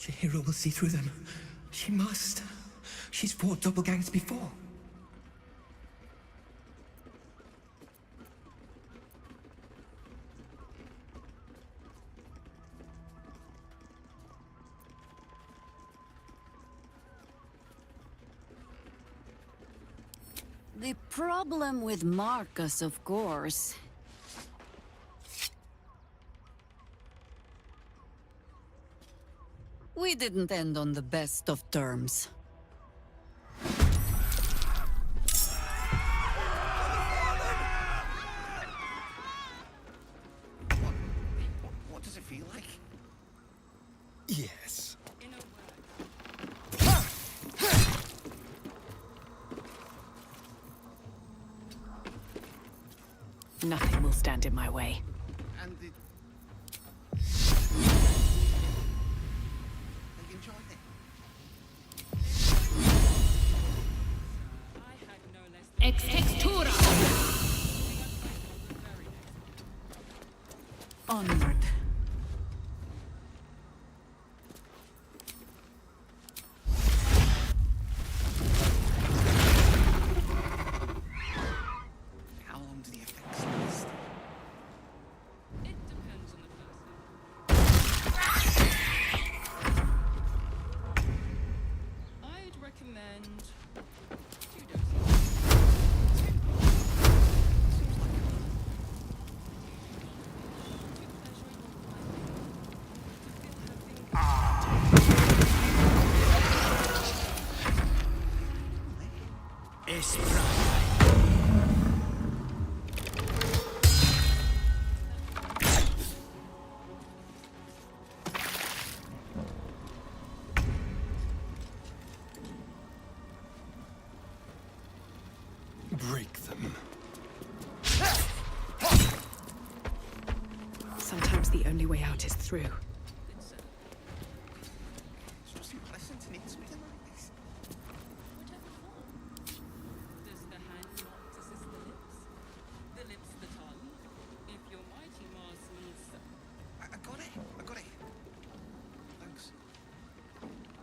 S: Jaheira will see through them. She must. She's fought doppelgangers before.
Y: The problem with Marcus, of course. We didn't end on the best of terms.
L: What does it feel like?
S: Yes.
D: Nothing will stand in my way.
L: And it... They enjoyed it.
D: Ex textura!
Y: Onward.
L: How long do the effects last?
E: It depends on the person. I'd recommend 2 doses.
S: Break them.
D: Sometimes the only way out is through.
L: It's just pleasant and intimate like this.
E: Does the hand not assist the lips? The lips the tongue? If your mighty Mars needs them.
L: I got it. I got it. Thanks.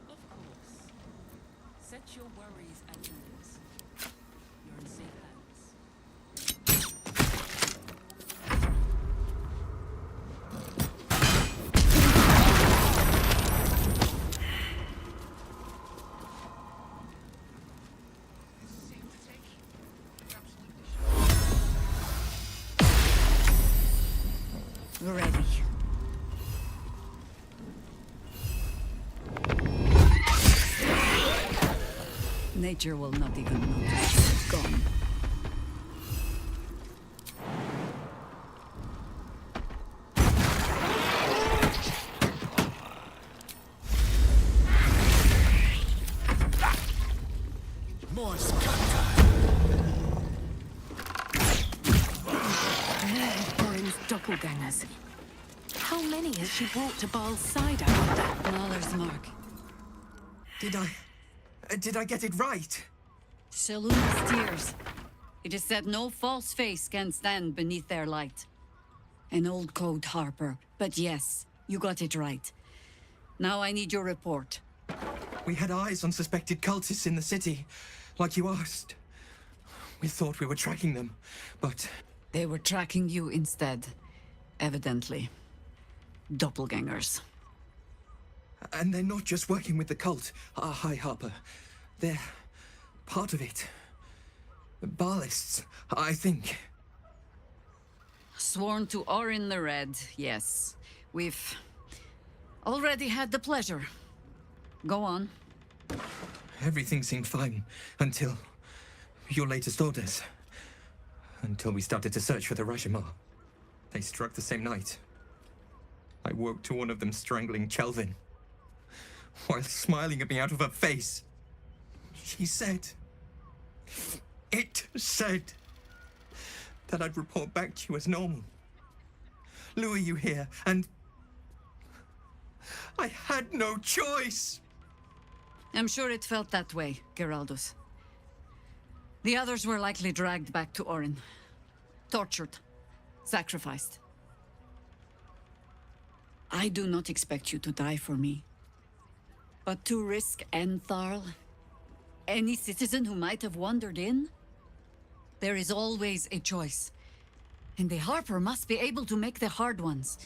E: Of course. Set your worries at ease. You're in safe hands.
Y: Ready. Nature will not even notice it's gone.
D: Orin's doppelgangers. How many has she brought to Baal's side, I wonder?
Y: Mahler's mark.
S: Did I get it right?
Y: Selûne's tears. It is said no false face can stand beneath their light. An old code, Harper. But yes, you got it right. Now I need your report.
S: We had eyes on suspected cultists in the city, like you asked. We thought we were tracking them, but...
Y: They were tracking you instead, evidently. Doppelgangers.
S: And they're not just working with the cult, High Harper. They're part of it. Baalists, I think.
Y: Sworn to Orin the Red, yes. We've already had the pleasure. Go on.
S: Everything seemed fine until your latest orders. Until we started to search for the Rashomar. They struck the same night. I woke to one of them strangling Chelvin, while smiling at me out of her face. She said... It said... that I'd report back to you as normal. Lure you here, and... I had no choice!
Y: I'm sure it felt that way, Geraldus. The others were likely dragged back to Orin. Tortured. Sacrificed. I do not expect you to die for me. But to risk Entharl, any citizen who might have wandered in, there is always a choice. And the Harper must be able to make the hard ones.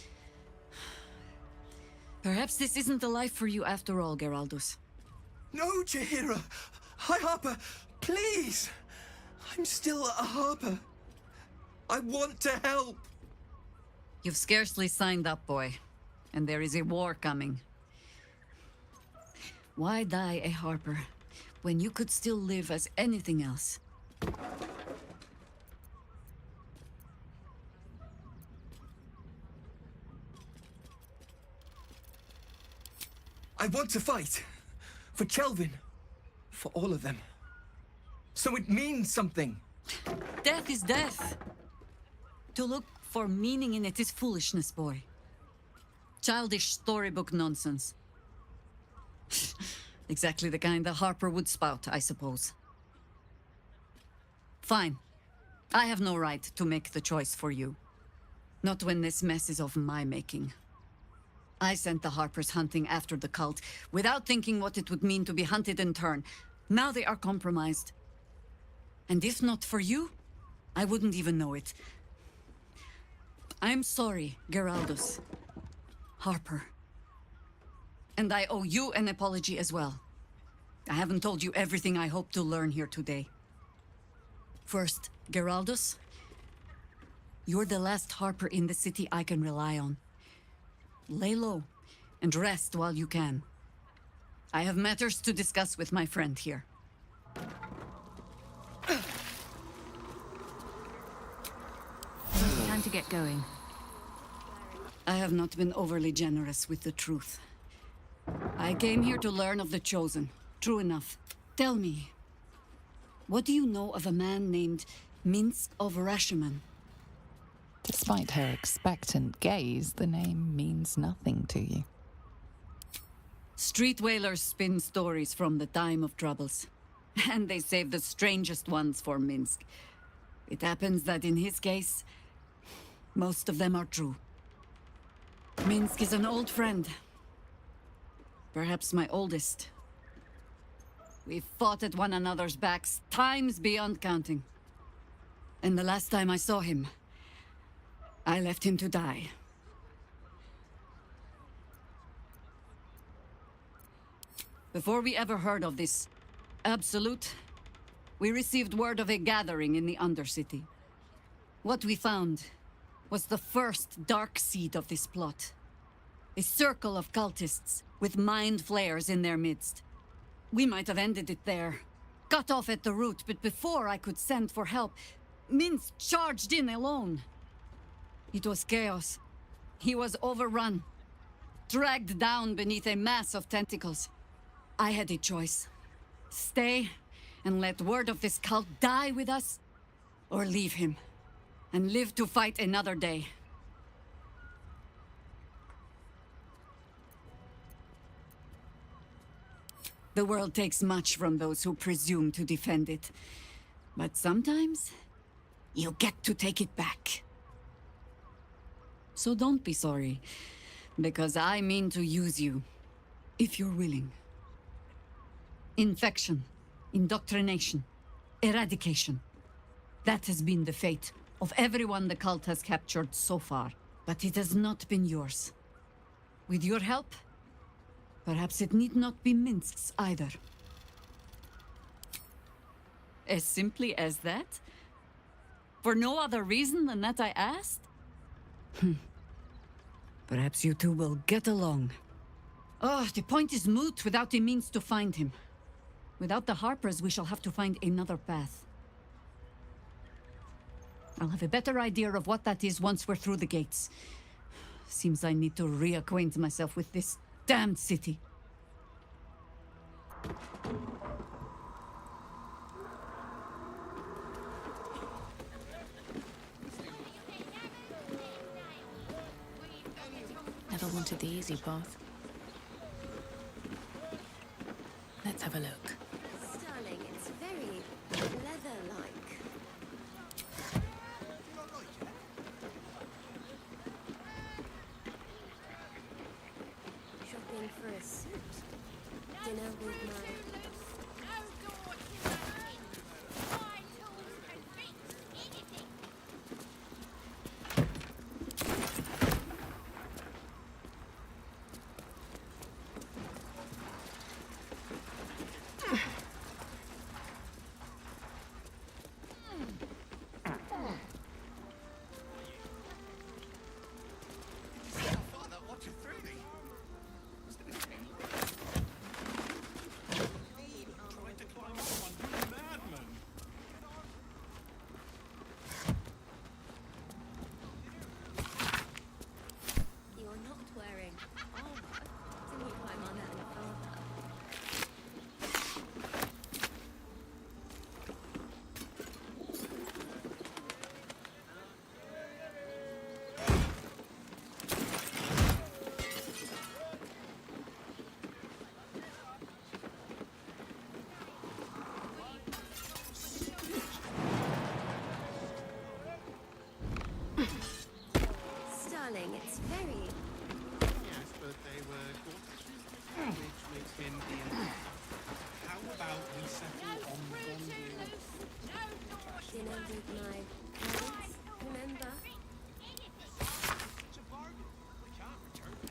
Y: Perhaps this isn't the life for you after all, Geraldus.
S: No, Jaheira! Hi, Harper! Please! I'm still a Harper. I want to help!
Y: You've scarcely signed up, boy. And there is a war coming. Why die a Harper when you could still live as anything else?
S: I want to fight. For Kelvin. For all of them. So it means something.
Y: Death is death. To look for meaning in it is foolishness, boy. Childish storybook nonsense. Exactly the kind the Harper would spout, I suppose. Fine. I have no right to make the choice for you. Not when this mess is of my making. I sent the Harpers hunting after the cult, without thinking what it would mean to be hunted in turn. Now they are compromised. And if not for you, I wouldn't even know it. I'm sorry, Geraldus. Harper. And I owe you an apology as well. I haven't told you everything I hope to learn here today. First, Geraldus, you're the last Harper in the city I can rely on. Lay low and rest while you can. I have matters to discuss with my friend here.
D: Time to get going.
Y: I have not been overly generous with the truth. I came here to learn of the Chosen. True enough. Tell me, what do you know of a man named Minsk of Rashomon?
F: Despite her expectant gaze, the name means nothing to you.
Y: Street whalers spin stories from the time of troubles. And they save the strangest ones for Minsk. It happens that in his case, most of them are true. Minsk is an old friend. Perhaps my oldest. We've fought at one another's backs times beyond counting. And the last time I saw him, I left him to die. Before we ever heard of this Absolute, we received word of a gathering in the Undercity. What we found was the first dark seed of this plot. A circle of cultists with mind flayers in their midst. We might have ended it there, cut off at the root, but before I could send for help, Minsk charged in alone. It was chaos. He was overrun, dragged down beneath a mass of tentacles. I had a choice. Stay and let word of this cult die with us, or leave him and live to fight another day. The world takes much from those who presume to defend it. But sometimes, you get to take it back. So don't be sorry, because I mean to use you, if you're willing. Infection, indoctrination, eradication. That has been the fate of everyone the cult has captured so far. But it has not been yours. With your help, perhaps it need not be Minsk's either. As simply as that? For no other reason than that I asked? Perhaps you two will get along. Oh, the point is moot without the means to find him. Without the Harpers, we shall have to find another path. I'll have a better idea of what that is once we're through the gates. Seems I need to reacquaint myself with this damned city.
D: Never wanted the easy path. Let's have a look.
G: Darling, it's very leather-like. Shopping for a suit. Dinner with my... You're not wearing armor. Didn't you climb on that and father? Darling, it's very...
H: Yes, but they were gorgeous, which makes him the... How about we settle on Gondor?
G: Dinner with my parents, remember?
H: It's a bargain. We can't return it.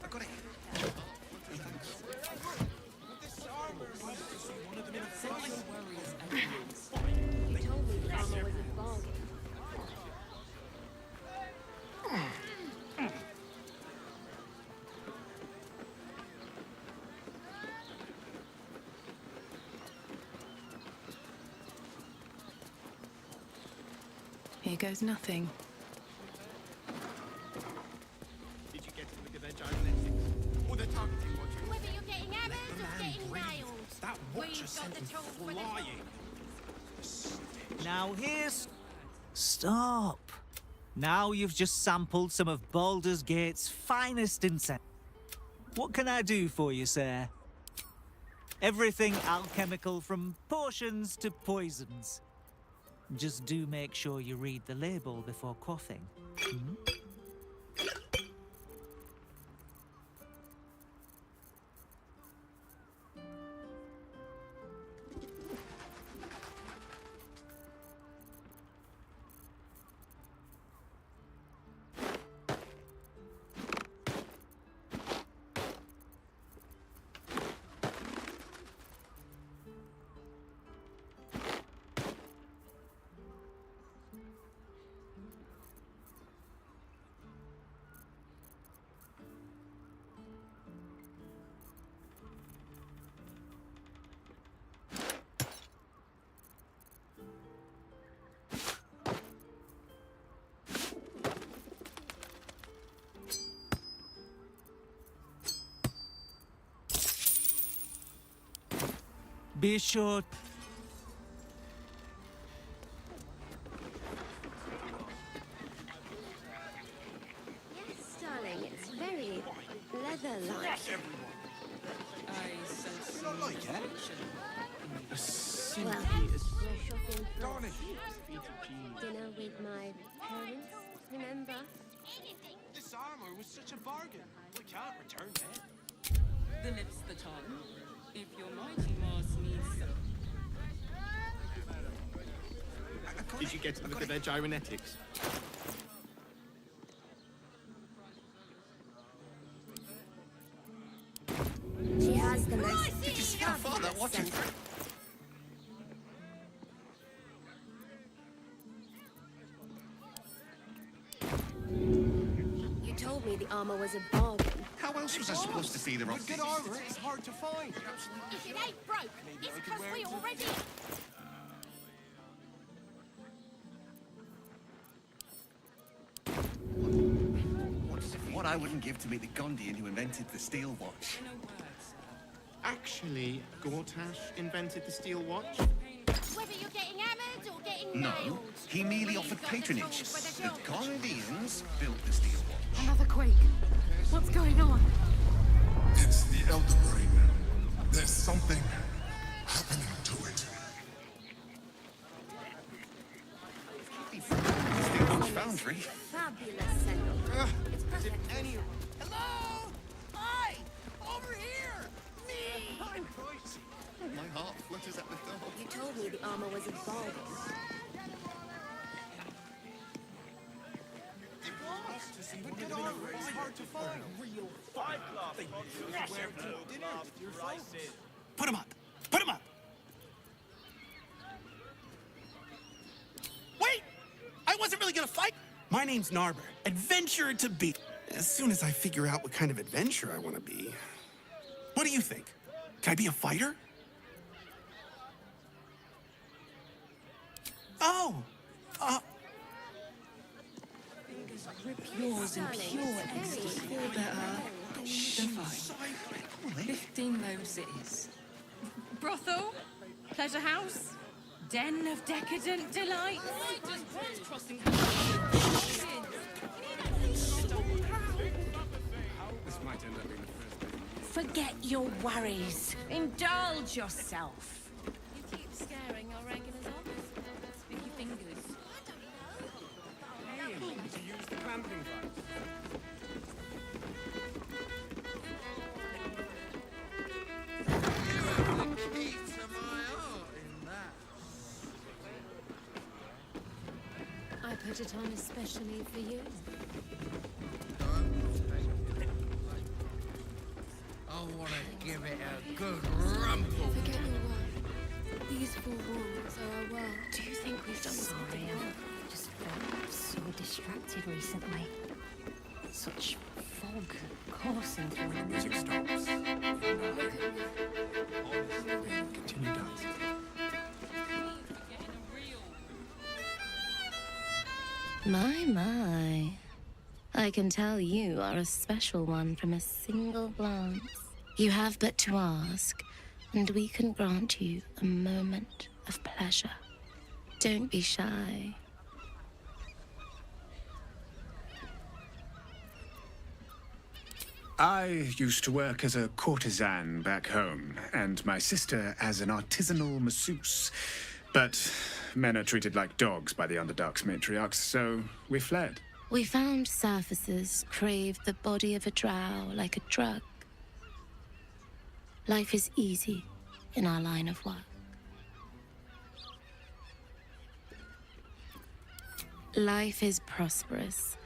C: I got it.
H: This armor must be one of them in a fight.
G: You told me the armor was a bargain.
D: Here goes nothing.
H: Did you get to look at their gymnastics? Or their targeting module?
G: Whether you're getting hammered or getting nailed.
H: That watcher
G: We've got
H: sent
G: the
H: them
G: tools for the
H: flying.
J: Now here's... Stop. Now you've just sampled some of Baldur's Gate's finest incense. What can I do for you, sir? Everything alchemical from potions to poisons. Just do make sure you read the label before quaffing. Hmm? Be sure...
G: Yes, darling, it's very leather-like.
H: I sense not like it.
G: Well, we're shopping for dinner with my parents, remember?
H: This armor was such a bargain. We can't return it.
I: The lips, the tongue. If your mighty Mars needs some...
H: Did you get to look at their gymnastics?
G: She has the most...
C: Did you see how far that watcher threw?
G: You told me the armor was a bargain.
C: How else was I supposed to see the rock?
H: Good armor is hard to find.
G: If it ain't broke, it's because we already...
C: What I wouldn't give to meet the Gondian who invented the steel watch.
H: Actually, Gortash invented the steel watch.
G: Whether you're getting hammered or getting
C: No,
G: nailed.
C: he merely offered patronage. The Gondians built the steel watch.
D: Another quake. What's going on?
T: It's the Elder Brain. There's something happening to it.
C: Foundry.
G: Fabulous send-off. It's perfect.
C: Hello! Hi! Over here! Me! My heart flutters at the thought.
G: You told me the armor was of Baldur's.
L: Put him up! Put him up! Wait! I wasn't really gonna fight! My name's Narber. Adventurer to be. As soon as I figure out what kind of adventurer I want to be. What do you think? Can I be a fighter? Oh!
D: Yours in pure ecstasy. Feel better. Divine. 15 loaves it is.
E: Brothel? Pleasure house? Den of decadent delight?
R: This might end up being the first day.
U: Forget your worries. Indulge yourself.
D: You keep scaring our regulars off. Sticky fingers.
B: To use the clamping device.
D: I put it on especially for you.
Q: I want to give it a good rumble.
D: Forget your work. These four walls are our world. Do you think we've done something wrong?
G: Just felt so distracted recently. Such fog coursing through my
C: Music stops.
O: Continue dancing.
G: My. I can tell you are a special one from a single glance. You have but to ask, and we can grant you a moment of pleasure. Don't be shy.
V: I used to work as a courtesan back home, and my sister as an artisanal masseuse. But men are treated like dogs by the Underdark's matriarchs, so we fled.
G: We found surfaces craved the body of a drow like a drug. Life is easy in our line of work. Life is prosperous.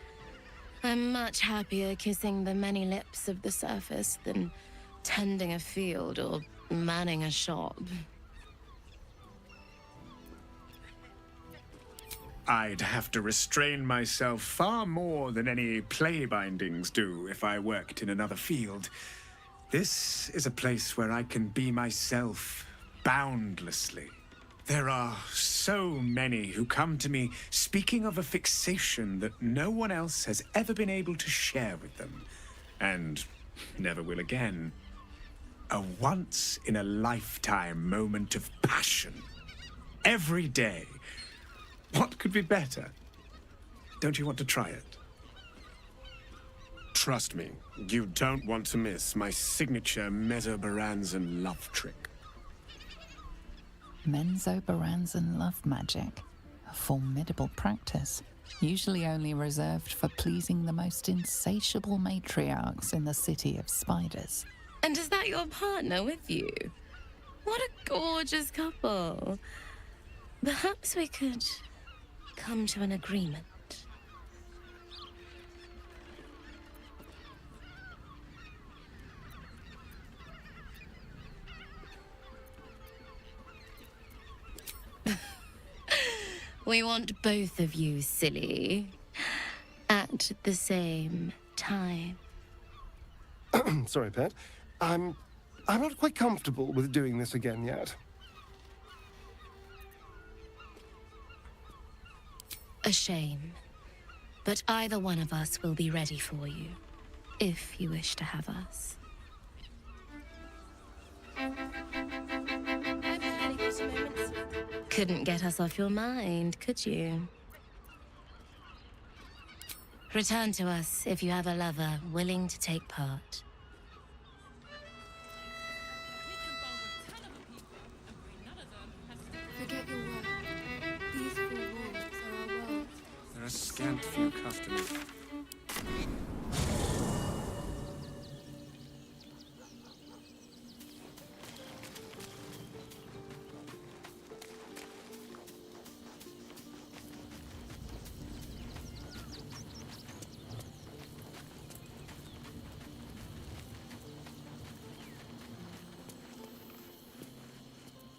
G: I'm much happier kissing the many lips of the surface than tending a field or manning a shop.
V: I'd have to restrain myself far more than any play bindings do if I worked in another field. This is a place where I can be myself boundlessly. There are so many who come to me speaking of a fixation that no one else has ever been able to share with them, and never will again. A once-in-a-lifetime moment of passion. Every day. What could be better? Don't you want to try it? Trust me, you don't want to miss my signature Mesobaranzan love trick.
F: Menzoberranzan love magic, a formidable practice, usually only reserved for pleasing the most insatiable matriarchs in the city of spiders.
G: And is that your partner with you? What a gorgeous couple. Perhaps we could come to an agreement. We want both of you, silly, at the same time.
B: Sorry, Pet. I'm not quite comfortable with doing this again yet.
G: A shame. But either one of us will be ready for you, if you wish to have us. Couldn't get us off your mind, could you? Return to us if you have a lover willing to take part.
V: few customers.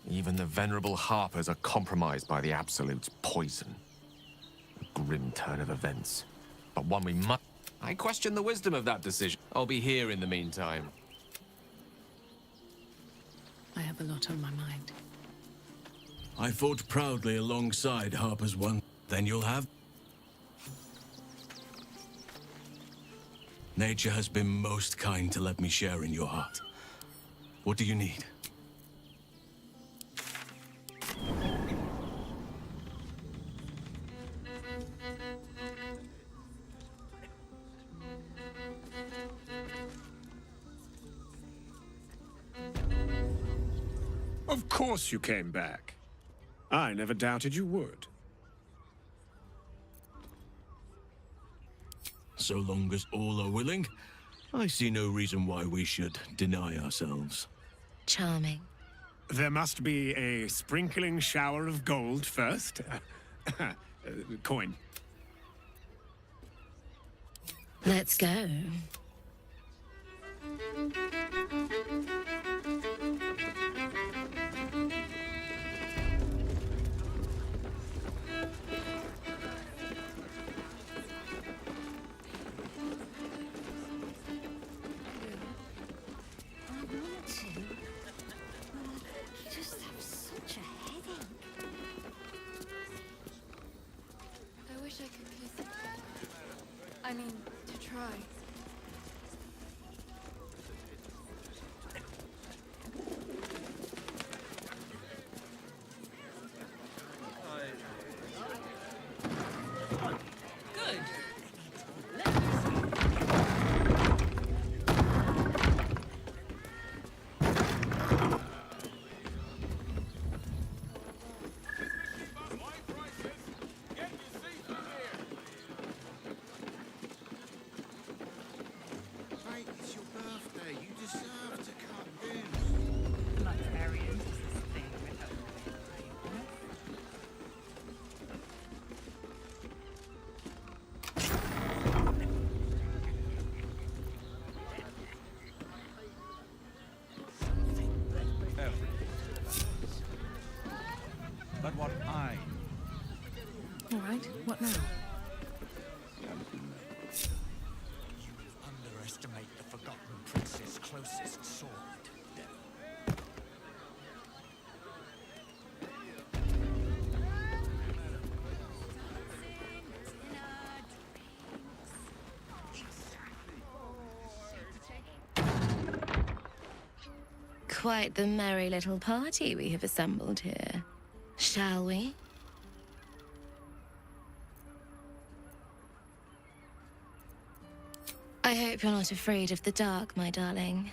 A: Even the venerable Harpers are compromised by the Absolute's poison. A grim turn of events. But one we must... I question the wisdom of that decision. I'll be here in the meantime.
D: I have a lot on my mind.
K: I fought proudly alongside Harper's one. Then you'll have... Nature has been most kind to let me share in your heart. What do you need?
V: Of course you came back. I never doubted you would.
K: So long as all are willing, I see no reason why we should deny ourselves.
G: Charming.
V: There must be a sprinkling shower of gold first. Coin.
G: Let's go.
M: I wish I could kiss it. I mean, to try.
E: Good.
C: Mate, it's your birthday. You deserve to cut loose.
F: Librarians is this thing with a
H: But what I...
D: All right, what now?
H: underestimate the Forgotten Prince's closest sword.
G: Quite the merry little party we have assembled here. Shall we? I hope you're not afraid of the dark, my darling.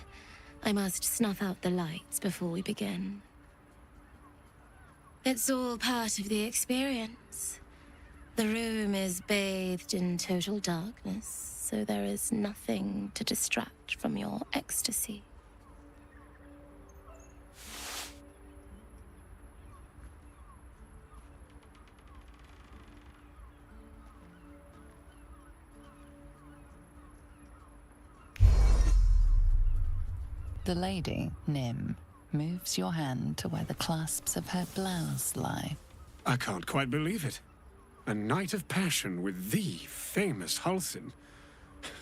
G: I must snuff out the lights before we begin. It's all part of the experience. The room is bathed in total darkness, so there is nothing to distract from your ecstasy.
F: The lady, Nim, moves your hand to where the clasps of her blouse lie.
V: I can't quite believe it. A night of passion with the famous Halsin.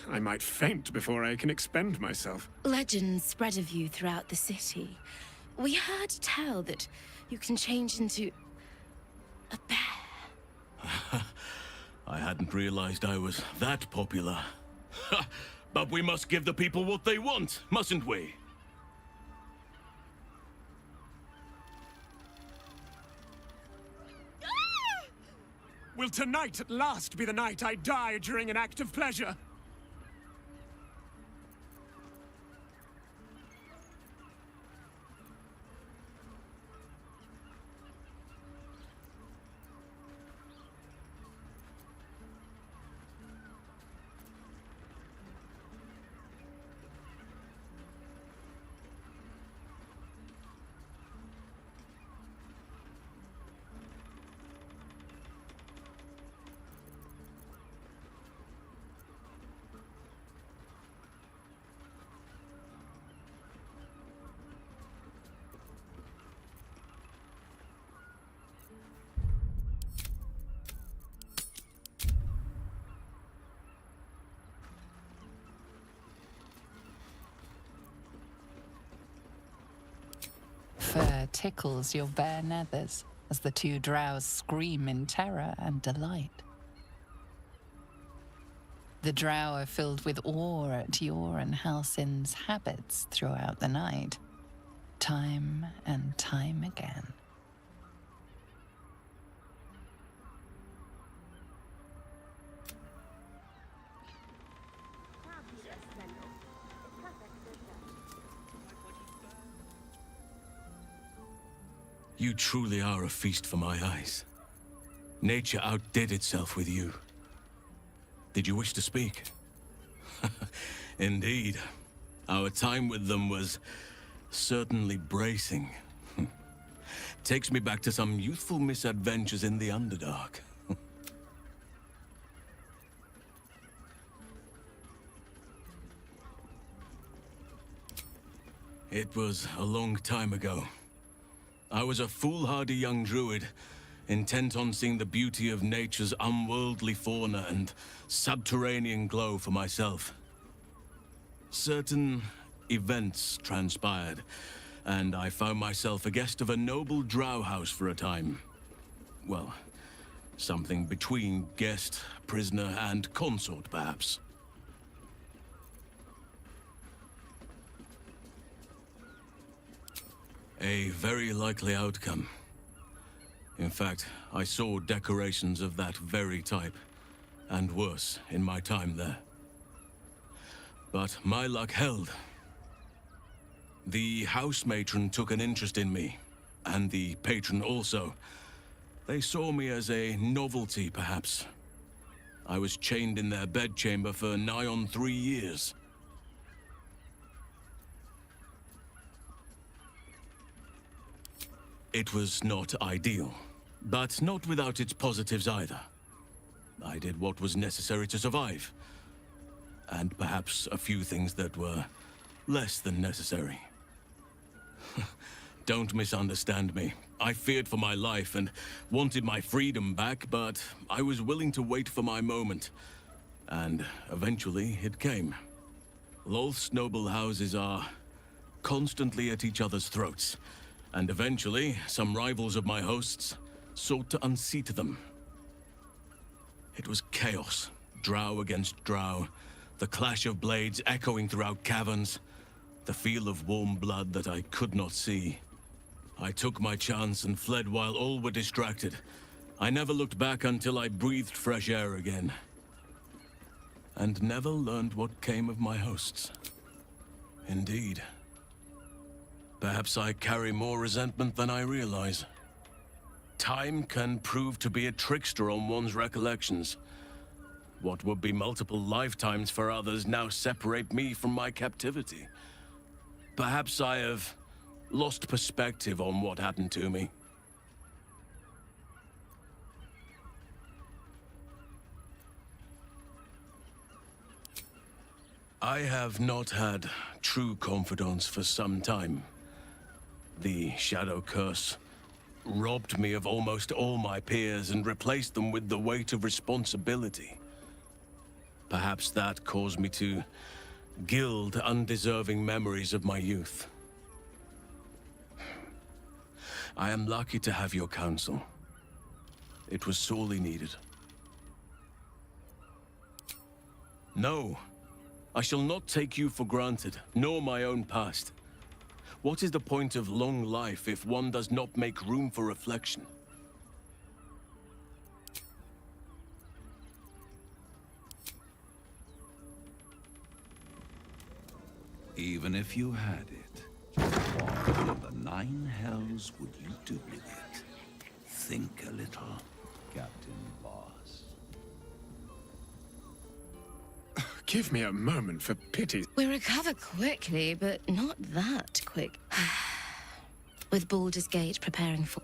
V: I might faint before I can expend myself.
G: Legends spread of you throughout the city. We heard tell that you can change into a bear.
K: I hadn't realized I was that popular. But we must give the people what they want, mustn't we?
V: Will tonight at last be the night I die during an act of pleasure?
F: tickles your bare nethers as the two drows scream in terror and delight. The drow are filled with awe at your and Halsin's habits throughout the night, time and time again.
K: You truly are a feast for my eyes. Nature outdid itself with you. Did you wish to speak? Indeed. Our time with them was certainly bracing. Takes me back to some youthful misadventures in the Underdark. It was a long time ago. I was a foolhardy young druid, intent on seeing the beauty of nature's unworldly fauna and subterranean glow for myself. Certain events transpired, and I found myself a guest of a noble drow house for a time. Well, something between guest, prisoner, and consort, perhaps. A very likely outcome. In fact, I saw decorations of that very type, and worse, in my time there. But my luck held. The house matron took an interest in me, and the patron also. They saw me as a novelty, perhaps. I was chained in their bedchamber for nigh on 3 years. It was not ideal, but not without its positives either. I did what was necessary to survive, and perhaps a few things that were less than necessary. Don't misunderstand me. I feared for my life and wanted my freedom back, but I was willing to wait for my moment. And eventually it came. Lolth's noble houses are constantly at each other's throats. And eventually, some rivals of my hosts sought to unseat them. It was chaos, drow against drow, the clash of blades echoing throughout caverns, the feel of warm blood that I could not see. I took my chance and fled while all were distracted. I never looked back until I breathed fresh air again. And never learned what came of my hosts. Indeed. Perhaps I carry more resentment than I realize. Time can prove to be a trickster on one's recollections. What would be multiple lifetimes for others now separate me from my captivity. Perhaps I have lost perspective on what happened to me. I have not had true confidants for some time. The Shadow Curse robbed me of almost all my peers and replaced them with the weight of responsibility. Perhaps that caused me to gild undeserving memories of my youth. I am lucky to have your counsel. It was sorely needed. No, I shall not take you for granted, nor my own past. What is the point of long life if one does not make room for reflection?
N: Even if you had it, what in the 9 hells would you do with it? Think a little, Captain Boss.
V: Give me a moment, for pity.
G: We recover quickly, but not that quick. With Baldur's Gate preparing for...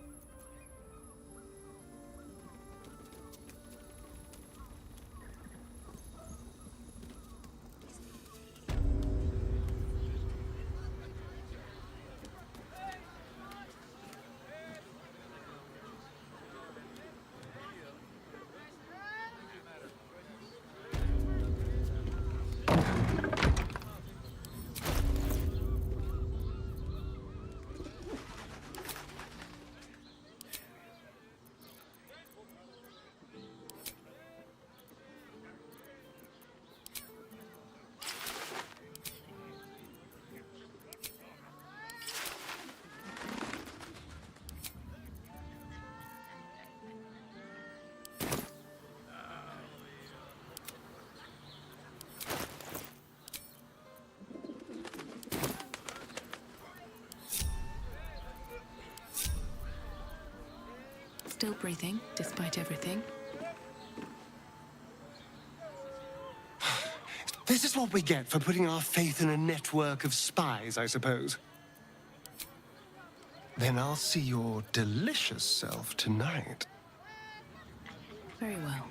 D: Still breathing, despite everything.
B: This is what we get for putting our faith in a network of spies, I suppose. Then I'll see your delicious self tonight.
D: Very well.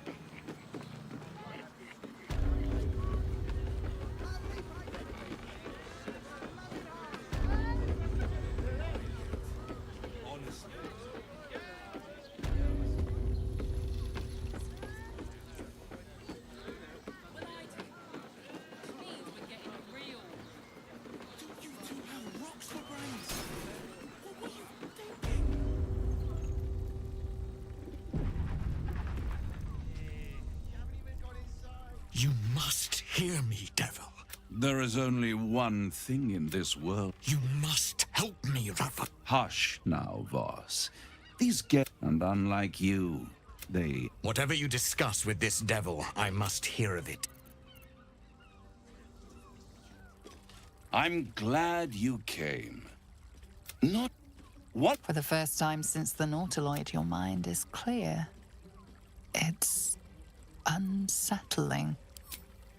N: You must hear me, devil. There is only one thing in this world. You must help me, Raphael. Hush now, Voss. These get... And unlike you, they...
P: Whatever you discuss with this devil, I must hear of it.
N: I'm glad you came. Not... What?
F: For the first time since the Nautiloid, your mind is clear. It's unsettling.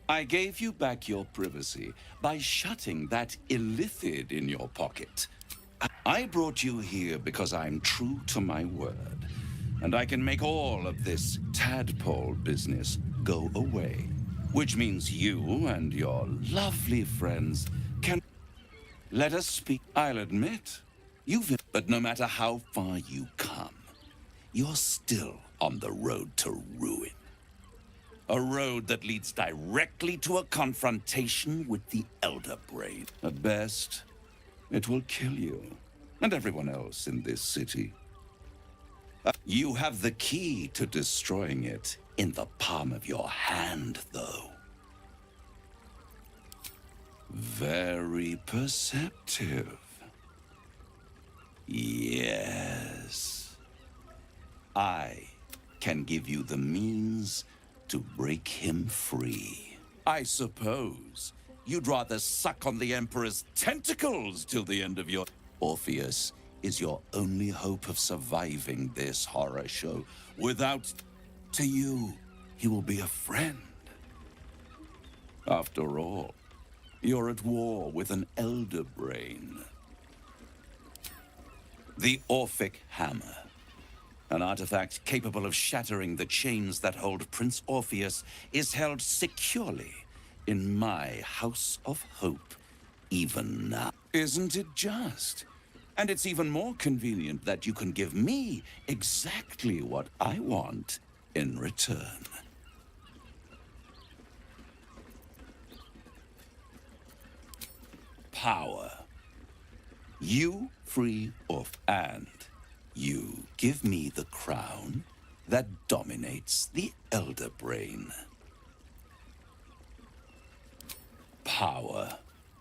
N: I gave you back your privacy by shutting that illithid in your pocket. I brought you here because I'm true to my word, and I can make all of this tadpole business go away, which means you and your lovely friends can... Let us speak. I'll admit, but no matter how far you come, you're still on the road to ruin. A road that leads directly to a confrontation with the Elder Brain. At best, it will kill you and everyone else in this city. You have the key to destroying it in the palm of your hand, though. Very perceptive. Yes. I can give you the means to break him free. I suppose you'd rather suck on the Emperor's tentacles till the end of your... Orpheus is your only hope of surviving this horror show. Without... To you, he will be a friend. After all, you're at war with an Elder Brain. The Orphic Hammer. An artifact capable of shattering the chains that hold Prince Orpheus is held securely in my House of Hope, even now. Isn't it just? And it's even more convenient that you can give me exactly what I want in return. Power. You free Orpheus, and you give me the crown that dominates the Elder Brain. Power.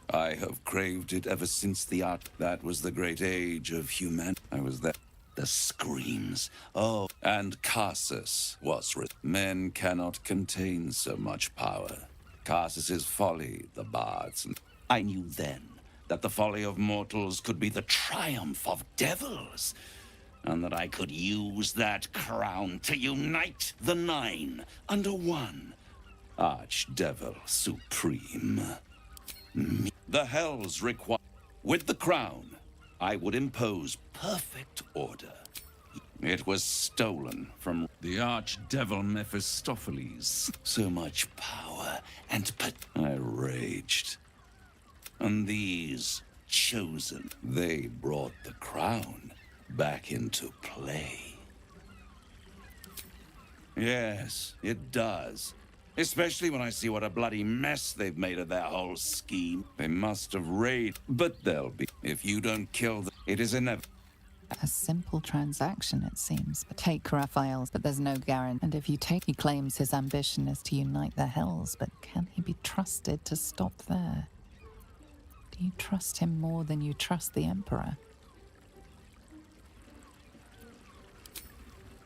N: I have craved it ever since the art. That was the great age of humanity. I was there. The screams. Oh, and Carsus was... Men cannot contain so much power. Carsus's folly, the bards. I knew then that the folly of mortals could be the triumph of devils, and that I could use that crown to unite the Nine under one Archdevil Supreme. The Hells require... With the crown, I would impose perfect order. It was stolen from the Archdevil Mephistopheles. So much power and I raged. And these chosen, they brought the crown back into play. Yes, it does. Especially when I see what a bloody mess they've made of their whole scheme. They must have raged, but they'll be. If you don't kill them, it is inevitable.
F: A simple transaction, it seems. Take Raphael's, but there's no guarantee. And if you take, he claims his ambition is to unite the Hells, but can he be trusted to stop there? Do you trust him more than you trust the Emperor?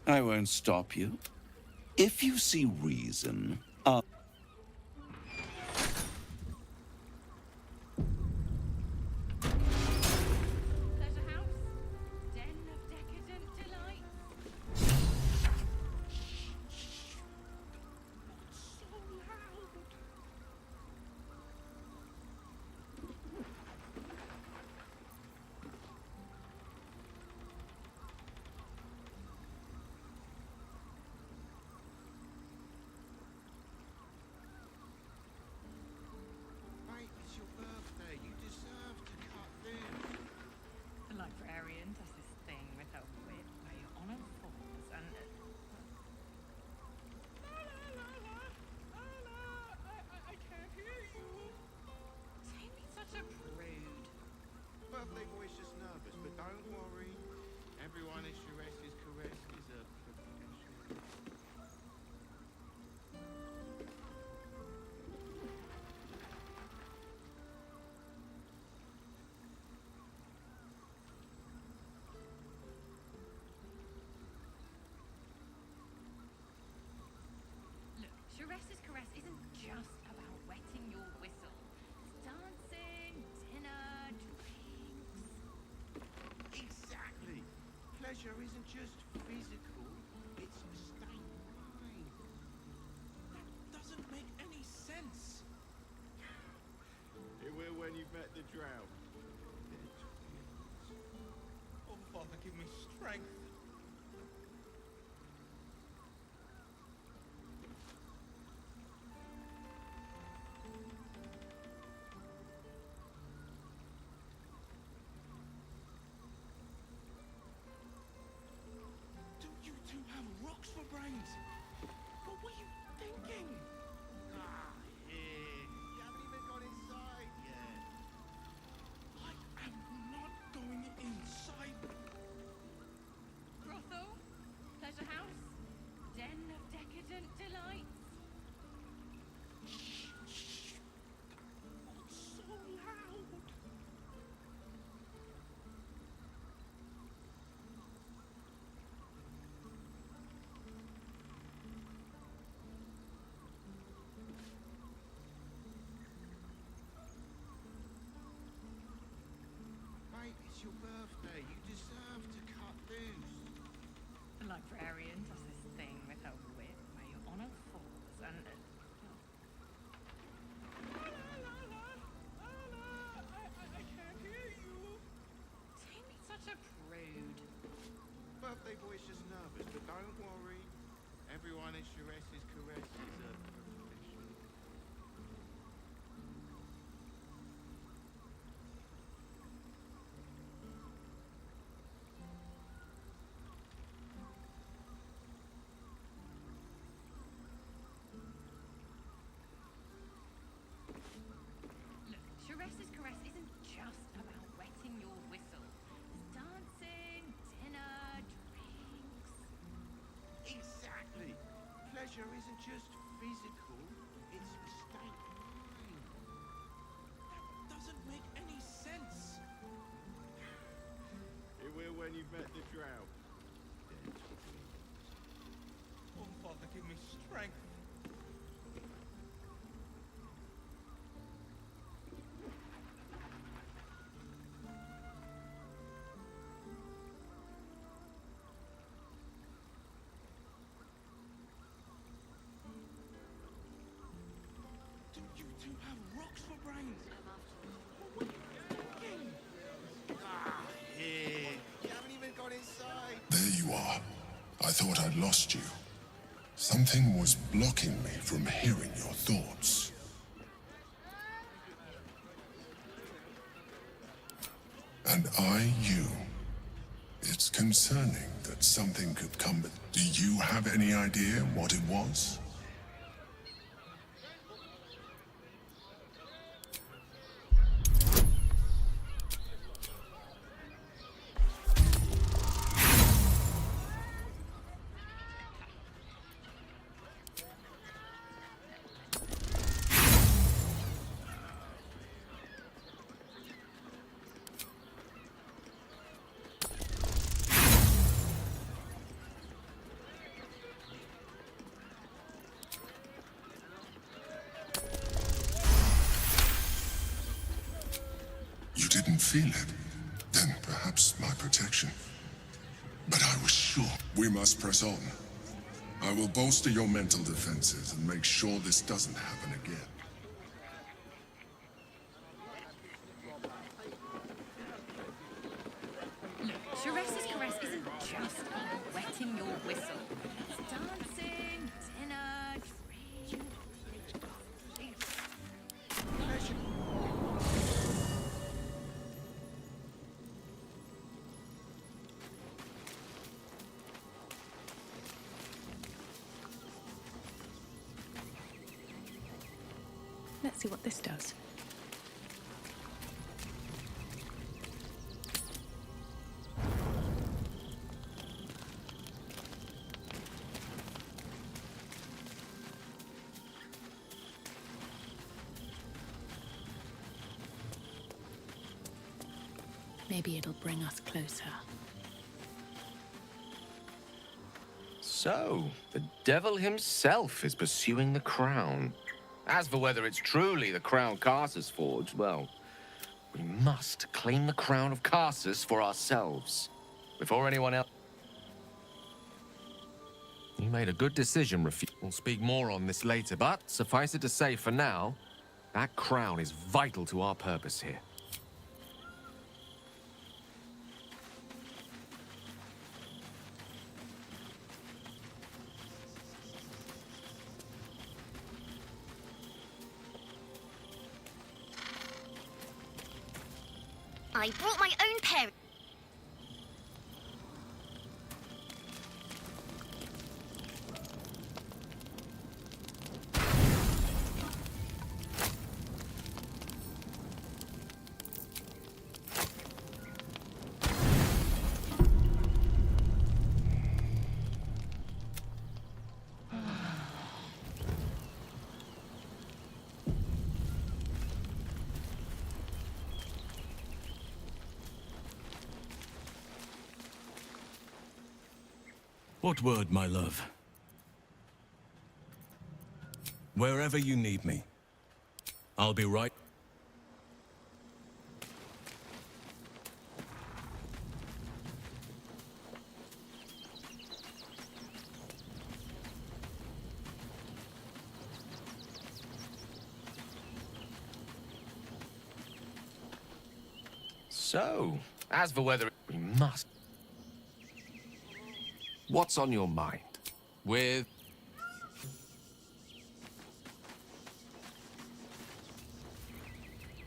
N: I won't stop you. If you see reason,
U: Pleasure house, den of decadent delight.
C: just physical, it's a state of mind.
H: That doesn't make any sense.
C: It will when you've met the drought.
H: Oh, Father, give me strength. Don't you two have rocks for brains? What were you thinking?
C: Ah, here. You haven't even gone inside yet.
H: I am not going inside.
E: Brothel? Pleasure house? Den of decadent delights?
H: So loud.
C: Mate, it's your birthday. You deserve to cut loose.
J: A librarian does this thing with her wit where you're on all fours and...
H: I can't hear you.
J: Don't be such a prude.
C: Birthday boy's just nervous, but don't worry. Everyone in Sharess's caress is a professional.
J: Look, Sharess's caress isn't just about wetting your whistle. There's dancing, dinner, drinks.
C: Exactly. Pleasure isn't just physical, it's a state of mind.
H: That doesn't make any sense.
C: It will when you've met the drought.
H: Oh, Father, give me strength. Don't you two have rocks for brains? What were you thinking?
C: Ah, here. You haven't even gone inside.
T: There you are. I thought I'd lost you. Something was blocking me from hearing your thoughts. And I, you. It's concerning that something could come, but do you have any idea what it was? You didn't feel it? Then perhaps my protection. But I was sure. We must press on. I will bolster your mental defenses and make sure this doesn't happen again.
J: Look, Sharess's caress isn't just about wetting your whistle. It's dancing, dinner, drinks.
D: Let's see what this does. Maybe it'll bring us closer.
A: So, the devil himself is pursuing the crown. As for whether it's truly the crown Carsus forged, well, we must claim the crown of Carsus for ourselves, before anyone else. You made a good decision, Raphael. We'll speak more on this later, but suffice it to say, for now, that crown is vital to our purpose here.
J: I brought my own pair.
K: What word, my love? Wherever you need me, I'll be right.
A: So, as for whether we must... What's on your mind? With...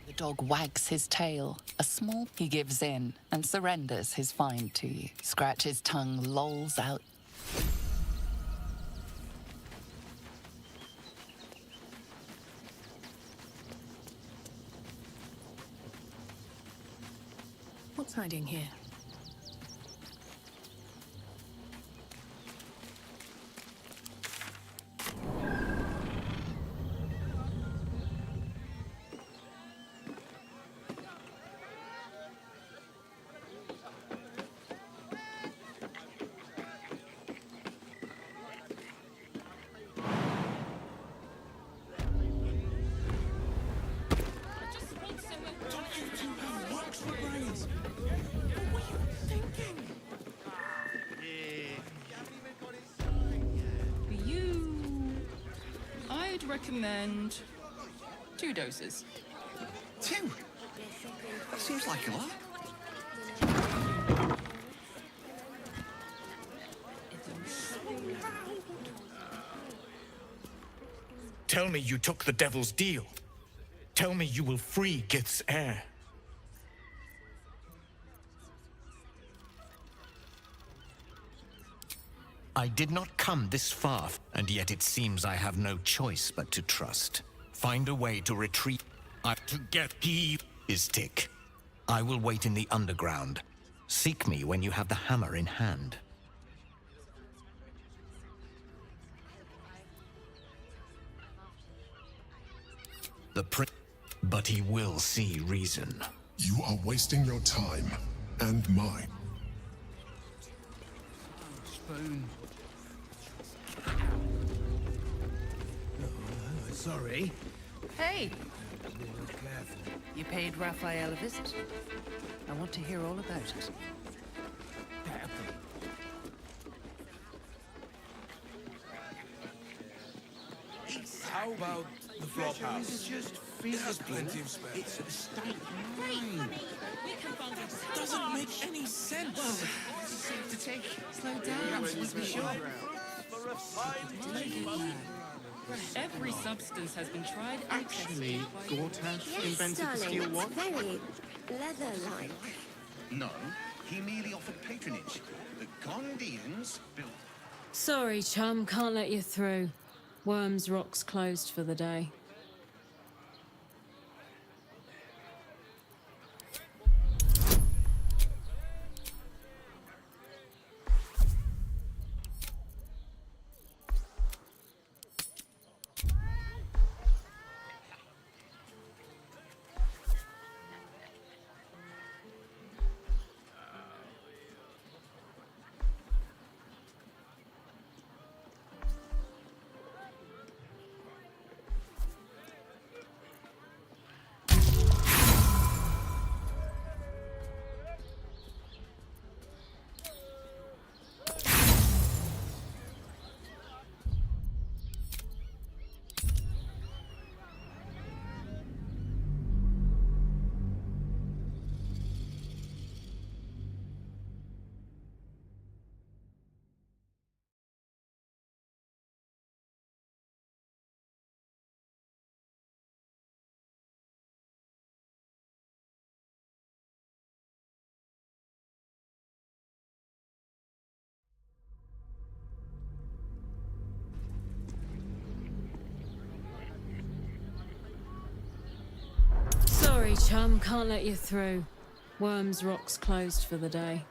F: The dog wags his tail. A small he gives in and surrenders his find to you. Scratch's tongue lolls out.
D: What's hiding here?
I: For you, I'd recommend 2 doses.
P: 2? That seems like a lot.
S: Tell me you took the devil's deal. Tell me you will free Gith's heir.
P: I did not come this far, and yet it seems I have no choice but to trust. Find a way to retreat. To get he is Tick. I will wait in the underground. Seek me when you have the hammer in hand. The prince, but he will see reason.
T: You are wasting your time and mine.
Q: Spoon. Sorry.
W: Hey,
Q: Be real careful.
W: you paid Raphael a visit. I want to hear all about it.
L: How about the flop house? It has plenty of space.
Q: It's a state
J: Great, honey.
I: We can bundle
L: Doesn't make any sense.
W: to take.
I: Slow down, let's be sure. Every substance has been tried and
H: Actually,
I: tested by...
H: Gortash invented the steel watch.
G: Very leather-like.
C: No, he merely offered patronage. The Gondians built...
E: Sorry, chum, can't let you through. Worms Rock's closed for the day. chum, can't let you through. Worms Rock's closed for the day.